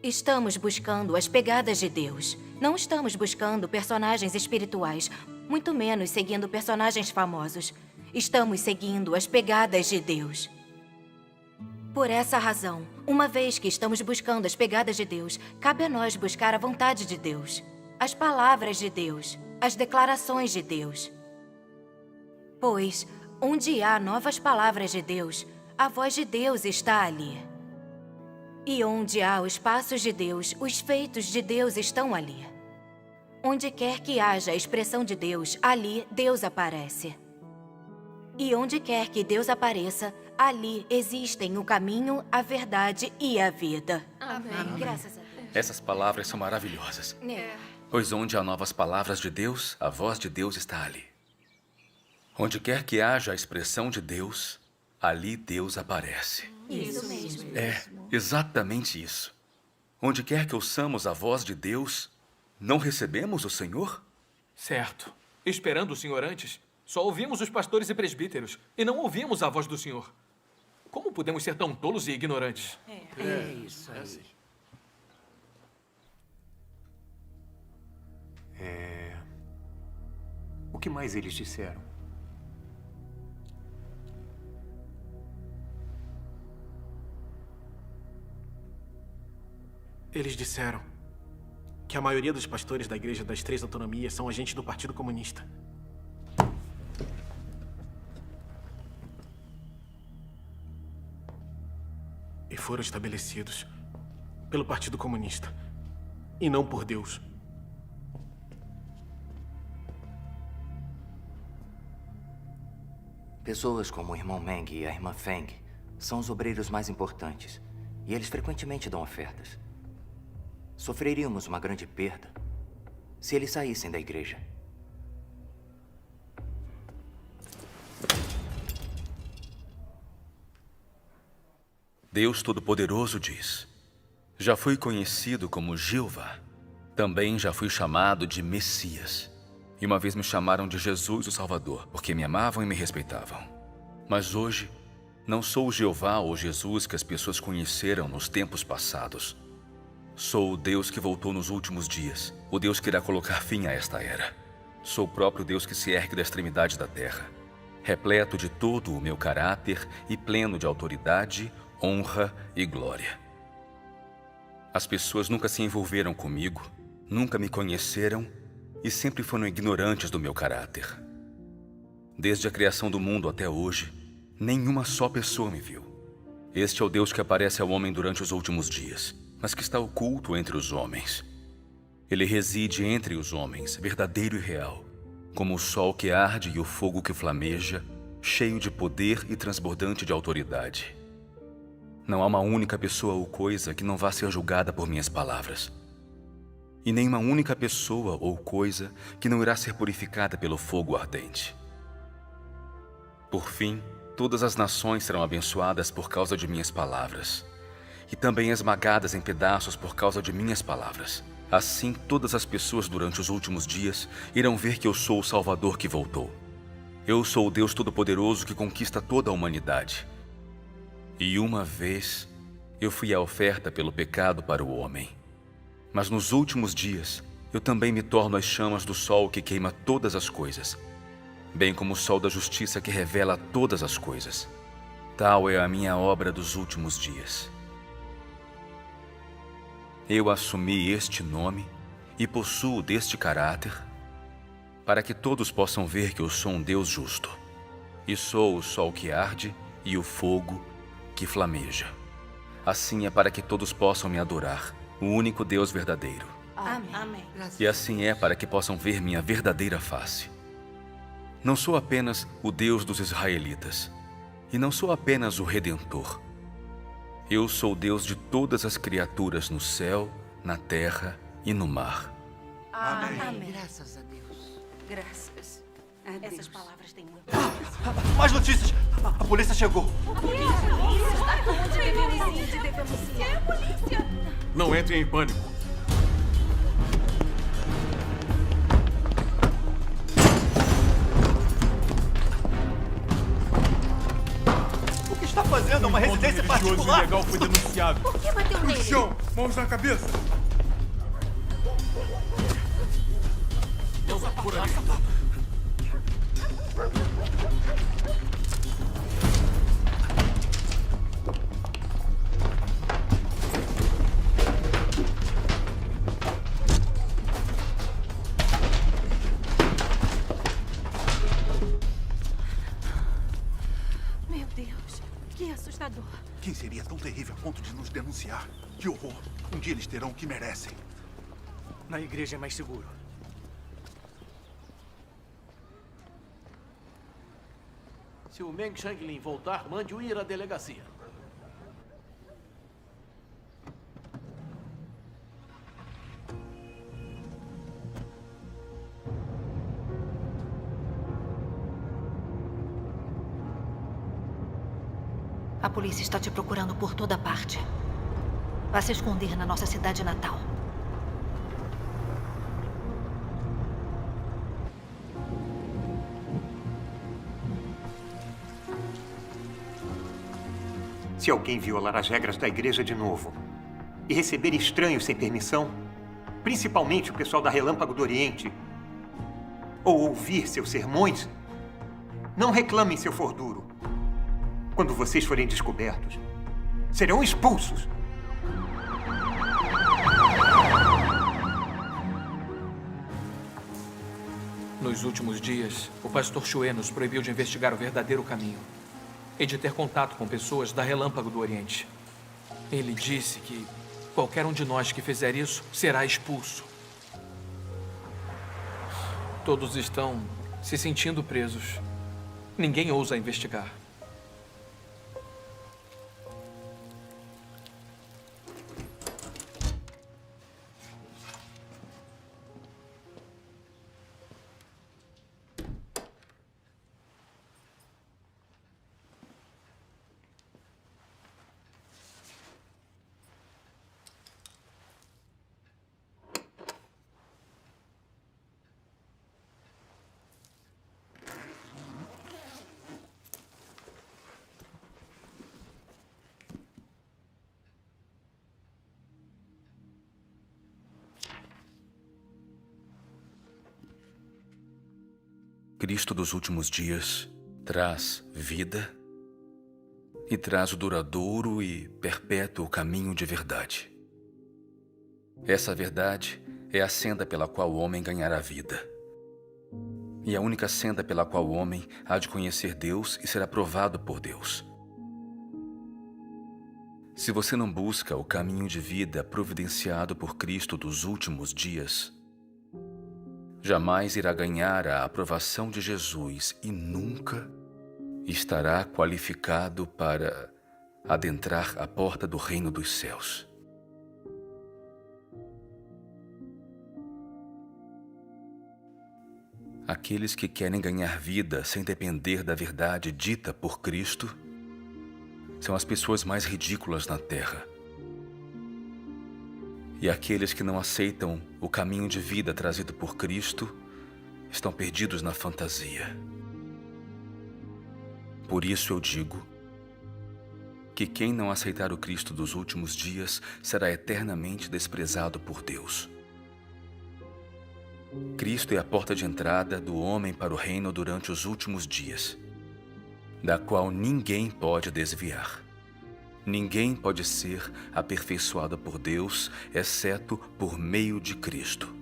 Estamos buscando as pegadas de Deus. Não estamos buscando personagens espirituais, muito menos seguindo personagens famosos. Estamos seguindo as pegadas de Deus. Por essa razão, uma vez que estamos buscando as pegadas de Deus, cabe a nós buscar a vontade de Deus, as palavras de Deus, as declarações de Deus. Pois, onde há novas palavras de Deus, a voz de Deus está ali. E onde há os passos de Deus, os feitos de Deus estão ali. Onde quer que haja a expressão de Deus, ali Deus aparece. E onde quer que Deus apareça, ali existem o caminho, a verdade e a vida. Amém. Graças a Deus. Essas palavras são maravilhosas. Pois onde há novas palavras de Deus, a voz de Deus está ali. Onde quer que haja a expressão de Deus, ali Deus aparece. Isso mesmo. É, exatamente isso. Onde quer que ouçamos a voz de Deus, não recebemos o Senhor? Certo. Esperando o Senhor antes, só ouvimos os pastores e presbíteros e não ouvimos a voz do Senhor. Como podemos ser tão tolos e ignorantes? É isso aí. O que mais eles disseram? Eles disseram que a maioria dos pastores da Igreja das Três Autonomias são agentes do Partido Comunista. E foram estabelecidos pelo Partido Comunista e não por Deus. Pessoas como o irmão Meng e a irmã Feng são os obreiros mais importantes e eles frequentemente dão ofertas. Sofreríamos uma grande perda se eles saíssem da igreja. Deus Todo-Poderoso diz: já fui conhecido como Jeová. Também já fui chamado de Messias. E uma vez me chamaram de Jesus o Salvador, porque me amavam e me respeitavam. Mas hoje, não sou o Jeová ou Jesus que as pessoas conheceram nos tempos passados. Sou o Deus que voltou nos últimos dias, o Deus que irá colocar fim a esta era. Sou o próprio Deus que se ergue da extremidade da terra, repleto de todo o meu caráter e pleno de autoridade, honra e glória. As pessoas nunca se envolveram comigo, nunca me conheceram e sempre foram ignorantes do meu caráter. Desde a criação do mundo até hoje, nenhuma só pessoa me viu. Este é o Deus que aparece ao homem durante os últimos dias, mas que está oculto entre os homens. Ele reside entre os homens, verdadeiro e real, como o sol que arde e o fogo que flameja, cheio de poder e transbordante de autoridade. Não há uma única pessoa ou coisa que não vá ser julgada por minhas palavras. E nem uma única pessoa ou coisa que não irá ser purificada pelo fogo ardente. Por fim, todas as nações serão abençoadas por causa de minhas palavras, e também esmagadas em pedaços por causa de minhas palavras. Assim, todas as pessoas durante os últimos dias irão ver que eu sou o Salvador que voltou. Eu sou o Deus Todo-Poderoso que conquista toda a humanidade. E uma vez, eu fui a oferta pelo pecado para o homem. Mas nos últimos dias, eu também me torno as chamas do sol que queima todas as coisas, bem como o sol da justiça que revela todas as coisas. Tal é a minha obra dos últimos dias. eu assumi este nome e possuo deste caráter, para que todos possam ver que eu sou um Deus justo, e sou o sol que arde e o fogo que flameja. Assim é para que todos possam me adorar, o único Deus verdadeiro. Amém. E assim é para que possam ver minha verdadeira face. Não sou apenas o Deus dos israelitas, e não sou apenas o Redentor. Eu sou o Deus de todas as criaturas no céu, na terra e no mar. Amém. Graças a Deus. Graças a Deus. Essas palavras têm muito. Mais notícias! A polícia chegou! A polícia está onde devemos ir. É a polícia! Não entre em pânico. O que está fazendo? Uma residência particular? Ilegal foi denunciado. Por que bateu nele? No chão, mãos na cabeça. Por ali. Meu Deus, que assustador. Quem seria tão terrível a ponto de nos denunciar? Que horror! Um dia eles terão o que merecem. Na igreja é mais seguro. Se o Meng Shanglin voltar, mande-o ir à delegacia. A polícia está te procurando por toda parte. Vá se esconder na nossa cidade natal. Se alguém violar as regras da igreja de novo e receber estranhos sem permissão, principalmente o pessoal da Relâmpago do Oriente, ou ouvir seus sermões, não reclamem se eu for duro. Quando vocês forem descobertos, serão expulsos. Nos últimos dias, o pastor Xue nos proibiu de investigar o verdadeiro caminho e de ter contato com pessoas da Relâmpago do Oriente. Ele disse que qualquer um de nós que fizer isso será expulso. Todos estão se sentindo presos. Ninguém ousa investigar. Cristo dos últimos dias traz vida e traz o duradouro e perpétuo caminho de verdade. Essa verdade é a senda pela qual o homem ganhará a vida. E a única senda pela qual o homem há de conhecer Deus e ser aprovado por Deus. Se você não busca o caminho de vida providenciado por Cristo dos últimos dias, jamais irá ganhar a aprovação de Jesus e nunca estará qualificado para adentrar a porta do reino dos céus. Aqueles que querem ganhar vida sem depender da verdade dita por Cristo são as pessoas mais ridículas na terra. E aqueles que não aceitam o caminho de vida trazido por Cristo estão perdidos na fantasia. Por isso eu digo que quem não aceitar o Cristo dos últimos dias será eternamente desprezado por Deus. Cristo é a porta de entrada do homem para o reino durante os últimos dias, da qual ninguém pode desviar. Ninguém pode ser aperfeiçoado por Deus, exceto por meio de Cristo.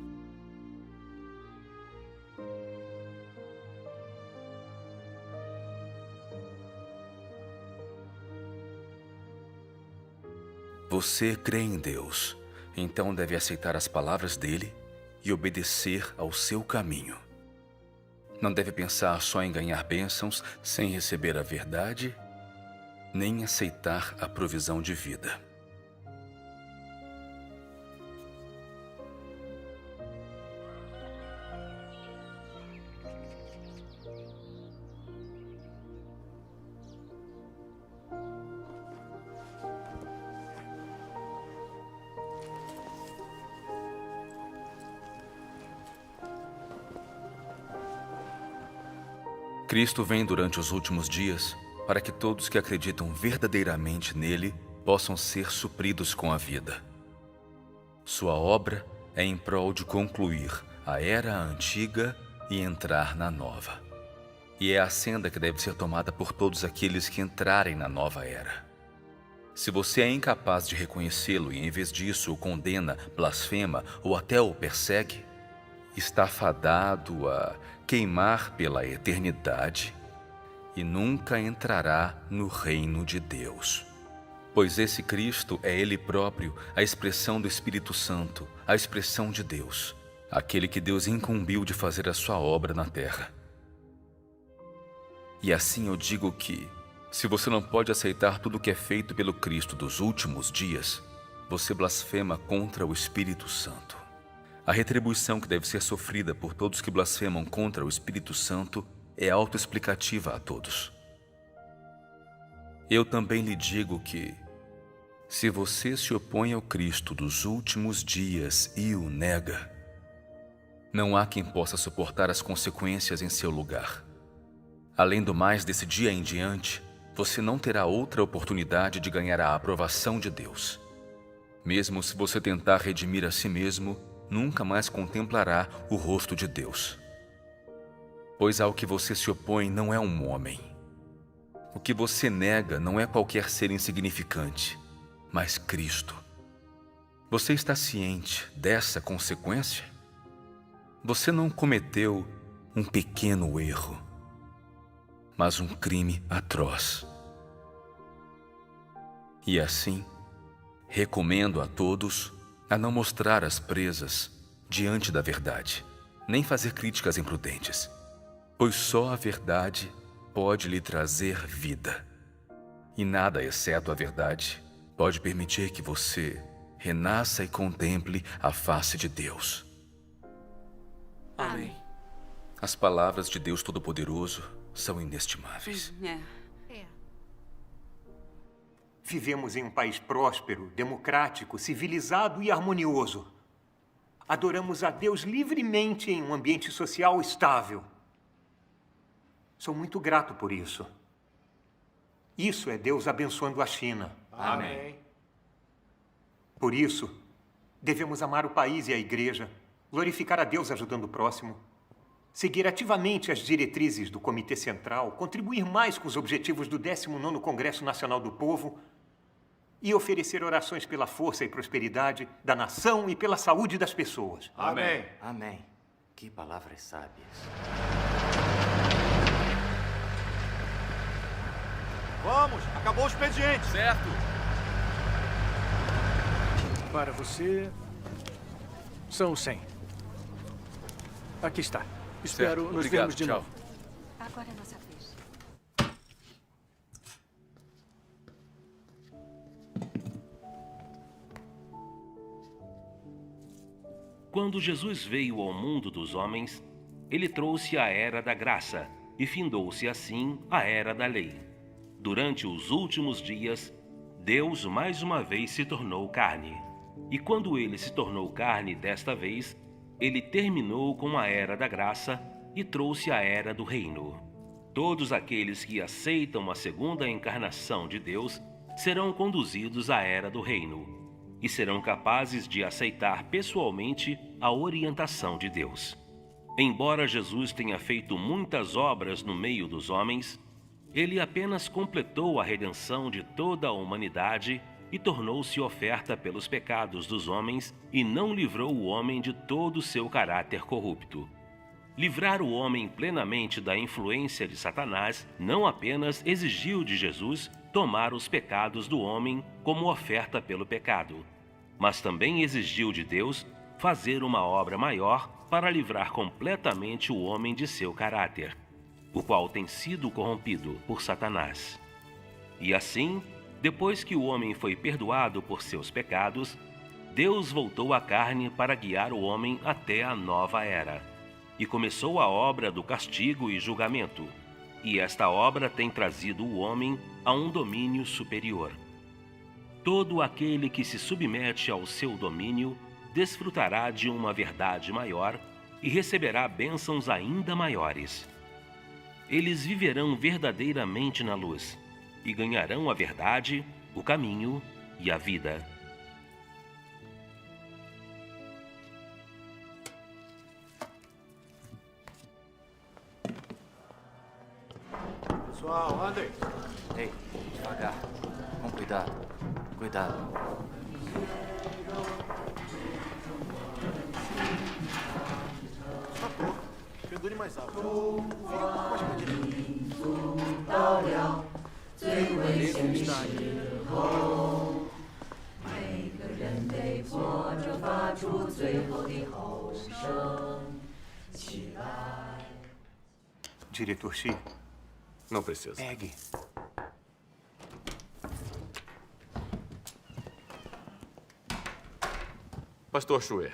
Você crê em Deus, então deve aceitar as palavras dele e obedecer ao seu caminho. Não deve pensar só em ganhar bênçãos sem receber a verdade, nem aceitar a provisão de vida. Cristo vem durante os últimos dias para que todos que acreditam verdadeiramente nele possam ser supridos com a vida. Sua obra é em prol de concluir a era antiga e entrar na nova. E é a senda que deve ser tomada por todos aqueles que entrarem na nova era. Se você é incapaz de reconhecê-lo e em vez disso o condena, blasfema ou até o persegue, está fadado a queimar pela eternidade e nunca entrará no reino de Deus. Pois esse Cristo é Ele próprio, a expressão do Espírito Santo, a expressão de Deus, aquele que Deus incumbiu de fazer a sua obra na terra. E assim eu digo que, se você não pode aceitar tudo o que é feito pelo Cristo dos últimos dias, você blasfema contra o Espírito Santo. A retribuição que deve ser sofrida por todos que blasfemam contra o Espírito Santo é autoexplicativa a todos. Eu também lhe digo que, se você se opõe ao Cristo dos últimos dias e o nega, não há quem possa suportar as consequências em seu lugar. Além do mais, desse dia em diante, você não terá outra oportunidade de ganhar a aprovação de Deus. Mesmo se você tentar redimir a si mesmo, nunca mais contemplará o rosto de Deus. Pois ao que você se opõe não é um homem. O que você nega não é qualquer ser insignificante, mas Cristo. Você está ciente dessa consequência? Você não cometeu um pequeno erro, mas um crime atroz. E assim, recomendo a todos a não mostrar as presas diante da verdade, nem fazer críticas imprudentes, pois só a verdade pode lhe trazer vida. E nada, exceto a verdade, pode permitir que você renasça e contemple a face de Deus. Amém. As palavras de Deus Todo-Poderoso são inestimáveis. Vivemos em um país próspero, democrático, civilizado e harmonioso. Adoramos a Deus livremente em um ambiente social estável. Sou muito grato por isso. Isso é Deus abençoando a China. Amém. Por isso, devemos amar o país e a igreja, glorificar a Deus ajudando o próximo, seguir ativamente as diretrizes do Comitê Central, contribuir mais com os objetivos do 19º Congresso Nacional do Povo e oferecer orações pela força e prosperidade da nação e pela saúde das pessoas. Amém. Amém. Que palavras sábias. Vamos, acabou o expediente. Certo. Para você, são 100. Aqui está. Espero nos vermos de novo. Agora é nossa vez. Quando Jesus veio ao mundo dos homens, ele trouxe a era da graça e findou-se assim a era da lei. Durante os últimos dias, Deus mais uma vez se tornou carne. E quando ele se tornou carne desta vez, ele terminou com a era da graça e trouxe a era do reino. Todos aqueles que aceitam a segunda encarnação de Deus serão conduzidos à era do reino e serão capazes de aceitar pessoalmente a orientação de Deus. Embora Jesus tenha feito muitas obras no meio dos homens, Ele apenas completou a redenção de toda a humanidade e tornou-se oferta pelos pecados dos homens e não livrou o homem de todo o seu caráter corrupto. Livrar o homem plenamente da influência de Satanás não apenas exigiu de Jesus tomar os pecados do homem como oferta pelo pecado, mas também exigiu de Deus fazer uma obra maior para livrar completamente o homem de seu caráter, o qual tem sido corrompido por Satanás. E assim, depois que o homem foi perdoado por seus pecados, Deus voltou à carne para guiar o homem até a nova era, e começou a obra do castigo e julgamento, e esta obra tem trazido o homem a um domínio superior. Todo aquele que se submete ao seu domínio desfrutará de uma verdade maior e receberá bênçãos ainda maiores. Eles viverão verdadeiramente na luz e ganharão a verdade, o caminho e a vida. Pessoal, andem. Ei, devagar. Com cuidado. Cuidado. Pendure mais alto. Fica um pouco mais pra direita. Ele está aí. Diretor Xi. Não precisa. Pegue. Pastor Xue,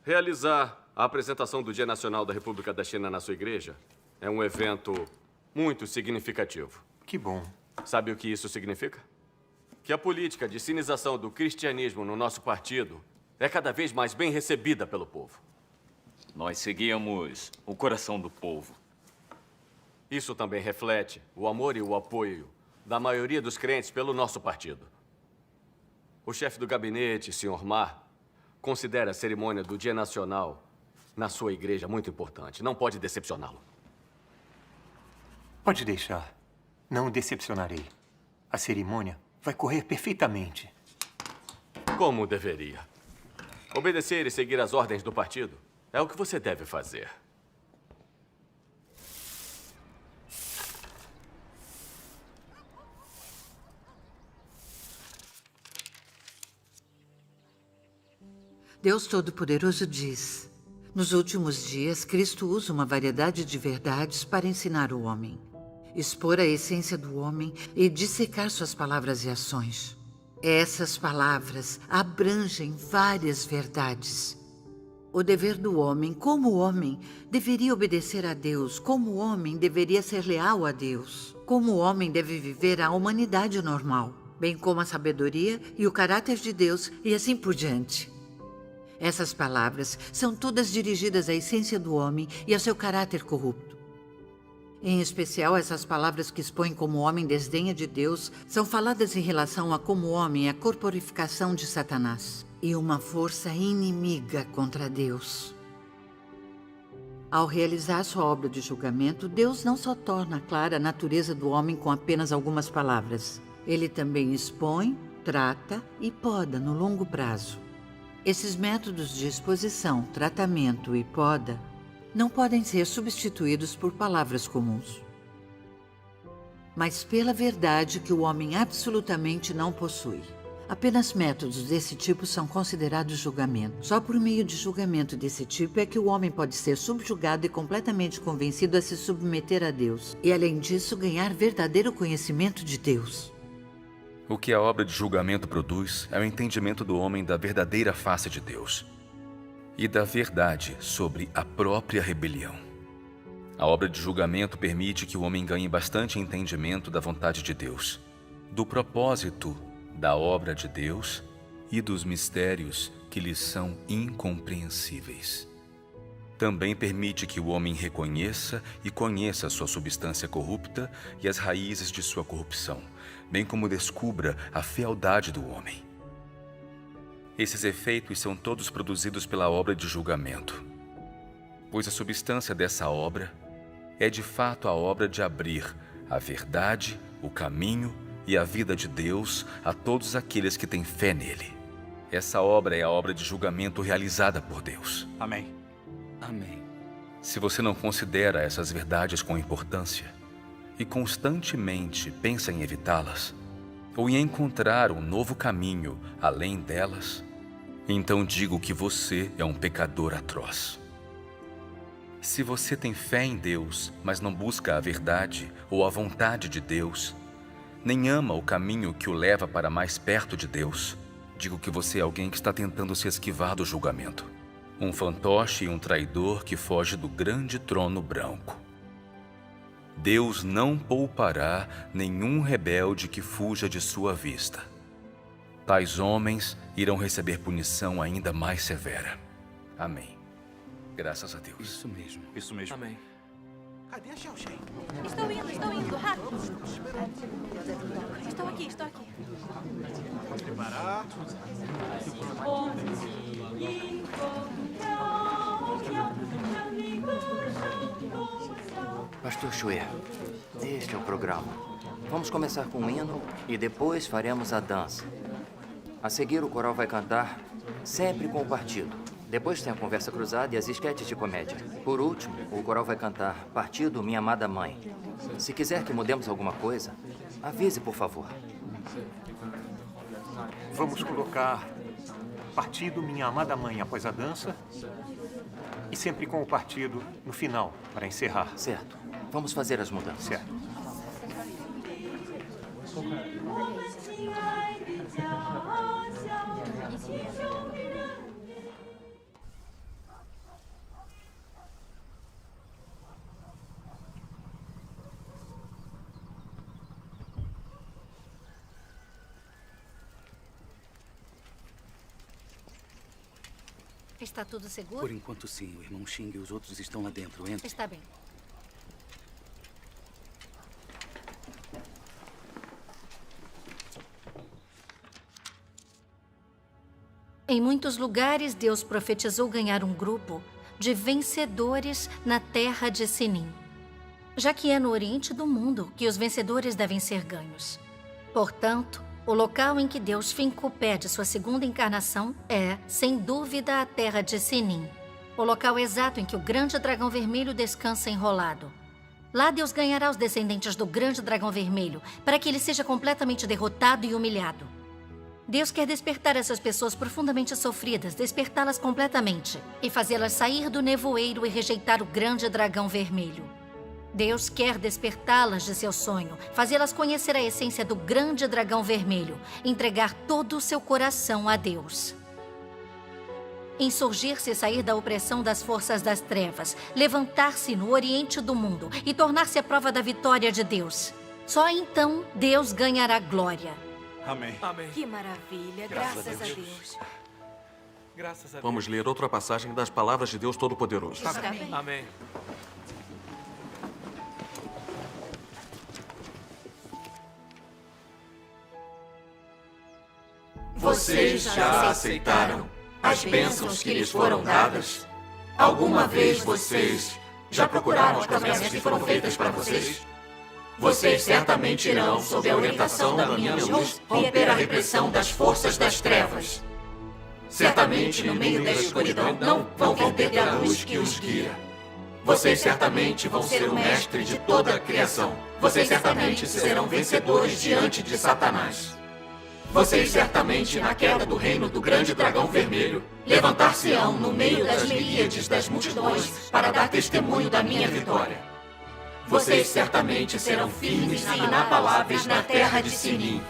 realizar a apresentação do Dia Nacional da República da China na sua igreja é um evento muito significativo. Que bom. Sabe o que isso significa? Que a política de sinização do cristianismo no nosso partido é cada vez mais bem recebida pelo povo. Nós seguíamos o coração do povo. Isso também reflete o amor e o apoio da maioria dos crentes pelo nosso partido. O chefe do gabinete, Sr. Ma, considera a cerimônia do Dia Nacional na sua igreja muito importante. Não pode decepcioná-lo. Pode deixar. Não o decepcionarei. A cerimônia vai correr perfeitamente. Como deveria. Obedecer e seguir as ordens do partido é o que você deve fazer. Deus Todo-Poderoso diz: nos últimos dias, Cristo usa uma variedade de verdades para ensinar o homem, expor a essência do homem e dissecar suas palavras e ações. Essas palavras abrangem várias verdades. O dever do homem, como homem, deveria obedecer a Deus. Como homem, deveria ser leal a Deus. Como homem, deve viver a humanidade normal, bem como a sabedoria e o caráter de Deus e assim por diante. Essas palavras são todas dirigidas à essência do homem e ao seu caráter corrupto. Em especial, essas palavras que expõem como o homem desdenha de Deus são faladas em relação a como o homem é a corporificação de Satanás e uma força inimiga contra Deus. Ao realizar sua obra de julgamento, Deus não só torna clara a natureza do homem com apenas algumas palavras. Ele também expõe, trata e poda no longo prazo. Esses métodos de exposição, tratamento e poda não podem ser substituídos por palavras comuns, mas pela verdade que o homem absolutamente não possui. Apenas métodos desse tipo são considerados julgamento. Só por meio de julgamento desse tipo é que o homem pode ser subjugado e completamente convencido a se submeter a Deus, e além disso ganhar verdadeiro conhecimento de Deus. O que a obra de julgamento produz é o entendimento do homem da verdadeira face de Deus e da verdade sobre a própria rebelião. A obra de julgamento permite que o homem ganhe bastante entendimento da vontade de Deus, do propósito da obra de Deus e dos mistérios que lhes são incompreensíveis. Também permite que o homem reconheça e conheça sua substância corrupta e as raízes de sua corrupção, bem como descubra a fealdade do homem. Esses efeitos são todos produzidos pela obra de julgamento, pois a substância dessa obra é de fato a obra de abrir a verdade, o caminho e a vida de Deus a todos aqueles que têm fé nele. Essa obra é a obra de julgamento realizada por Deus. Amém. Amém. Se você não considera essas verdades com importância e constantemente pensa em evitá-las, ou em encontrar um novo caminho além delas, então digo que você é um pecador atroz. Se você tem fé em Deus, mas não busca a verdade ou a vontade de Deus, nem ama o caminho que o leva para mais perto de Deus, digo que você é alguém que está tentando se esquivar do julgamento. Um fantoche e um traidor que foge do grande trono branco. Deus não poupará nenhum rebelde que fuja de sua vista. Tais homens irão receber punição ainda mais severa. Amém. Graças a Deus. Isso mesmo. Isso mesmo. Amém. Cadê a Xiaoxin? Estou indo, rápido. Estou aqui. Pode preparar. Pastor Xue, este é o programa. Vamos começar com o hino e depois faremos a dança. A seguir, o coral vai cantar sempre com o partido. Depois tem a conversa cruzada e as esquetes de comédia. Por último, o coral vai cantar Partido Minha Amada Mãe. Se quiser que mudemos alguma coisa, avise, por favor. Vamos colocar Partido Minha Amada Mãe após a dança e sempre com o partido no final, para encerrar. Certo. Vamos fazer as mudanças. Certo. Está tudo seguro? Por enquanto, sim. O irmão Xing e os outros estão lá dentro. Entre. Está bem. Em muitos lugares, Deus profetizou ganhar um grupo de vencedores na terra de Sinim, já que é no Oriente do mundo que os vencedores devem ser ganhos. Portanto, o local em que Deus finca o pé de sua segunda encarnação é, sem dúvida, a terra de Sinim, o local exato em que o grande dragão vermelho descansa enrolado. Lá Deus ganhará os descendentes do grande dragão vermelho, para que ele seja completamente derrotado e humilhado. Deus quer despertar essas pessoas profundamente sofridas, despertá-las completamente e fazê-las sair do nevoeiro e rejeitar o grande dragão vermelho. Deus quer despertá-las de seu sonho, fazê-las conhecer a essência do grande dragão vermelho, entregar todo o seu coração a Deus. Insurgir-se e sair da opressão das forças das trevas, levantar-se no Oriente do mundo e tornar-se a prova da vitória de Deus. Só então Deus ganhará glória. Amém. Amém. Que maravilha. Graças a Deus. Graças a Deus. Vamos ler outra passagem das palavras de Deus Todo-Poderoso. Está bem. Amém. Vocês já aceitaram as bênçãos que lhes foram dadas? Alguma vez vocês já procuraram as promessas que foram feitas para vocês? Vocês certamente irão, sob a orientação da minha luz, romper a repressão das forças das trevas. Certamente, no meio da escuridão, não vão perder a luz que os guia. Vocês certamente vão ser o mestre de toda a criação. Vocês certamente serão vencedores diante de Satanás. Vocês certamente, na queda do reino do grande dragão vermelho, levantar-se-ão no meio das miríades das multidões para dar testemunho da minha vitória. Vocês certamente serão firmes e inabaláveis na terra de Sinim.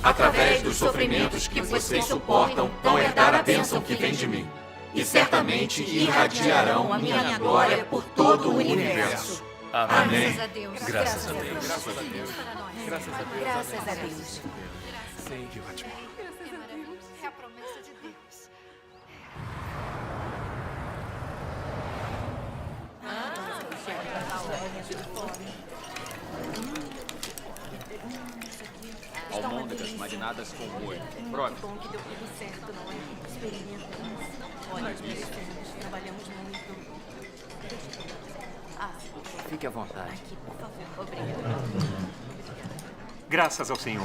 Através dos sofrimentos que vocês suportam, vão herdar a bênção que vem de mim. E certamente irradiarão a minha glória por todo o universo. Amém. Graças a Deus. Graças a Deus. Graças a Deus. Graças a Deus. Graças a Deus. Sim, que ótimo. É a promessa de Deus. Almôndegas marinadas com molho. Pronto. Bom que deu tudo certo, não é? Experimentamos. Olha, trabalhamos muito. Fique à vontade. Aqui, por favor. Obrigada. Graças ao Senhor.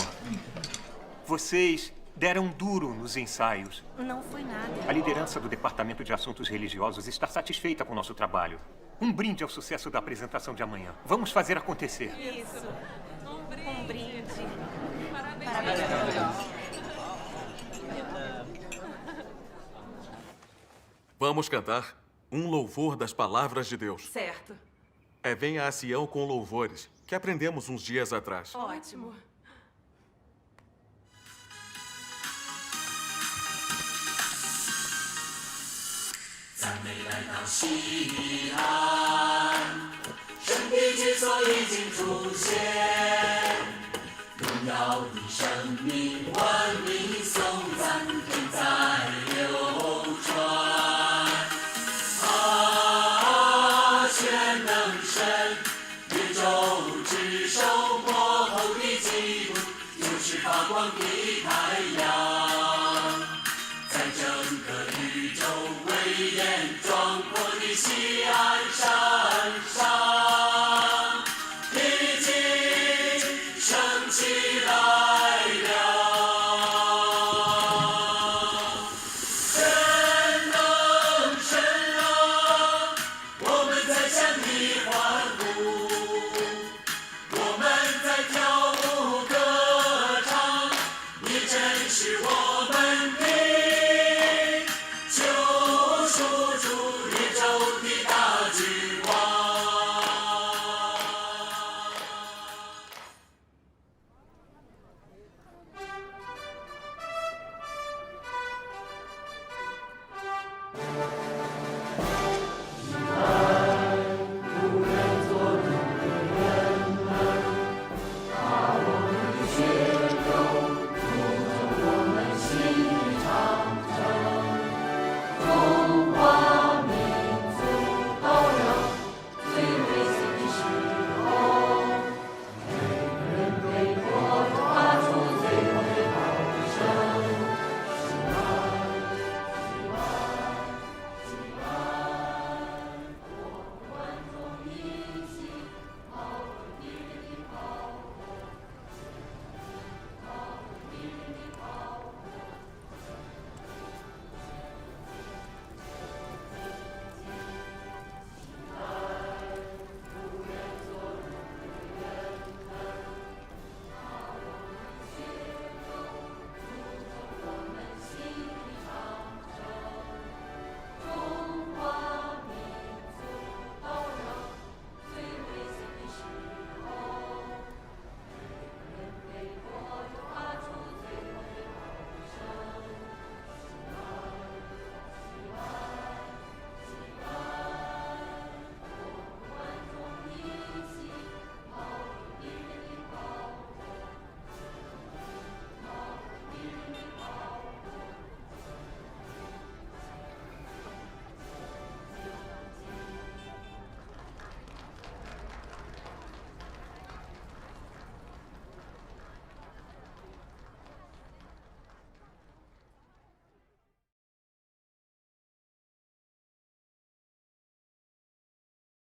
Vocês deram duro nos ensaios. Não foi nada. A liderança do Departamento de Assuntos Religiosos está satisfeita com o nosso trabalho. Um brinde ao sucesso da apresentação de amanhã. Vamos fazer acontecer. Isso. Um brinde. Parabéns. Vamos cantar um louvor das palavras de Deus. Certo. Venha a Sião com louvores, que aprendemos uns dias atrás. Ótimo.西安山上。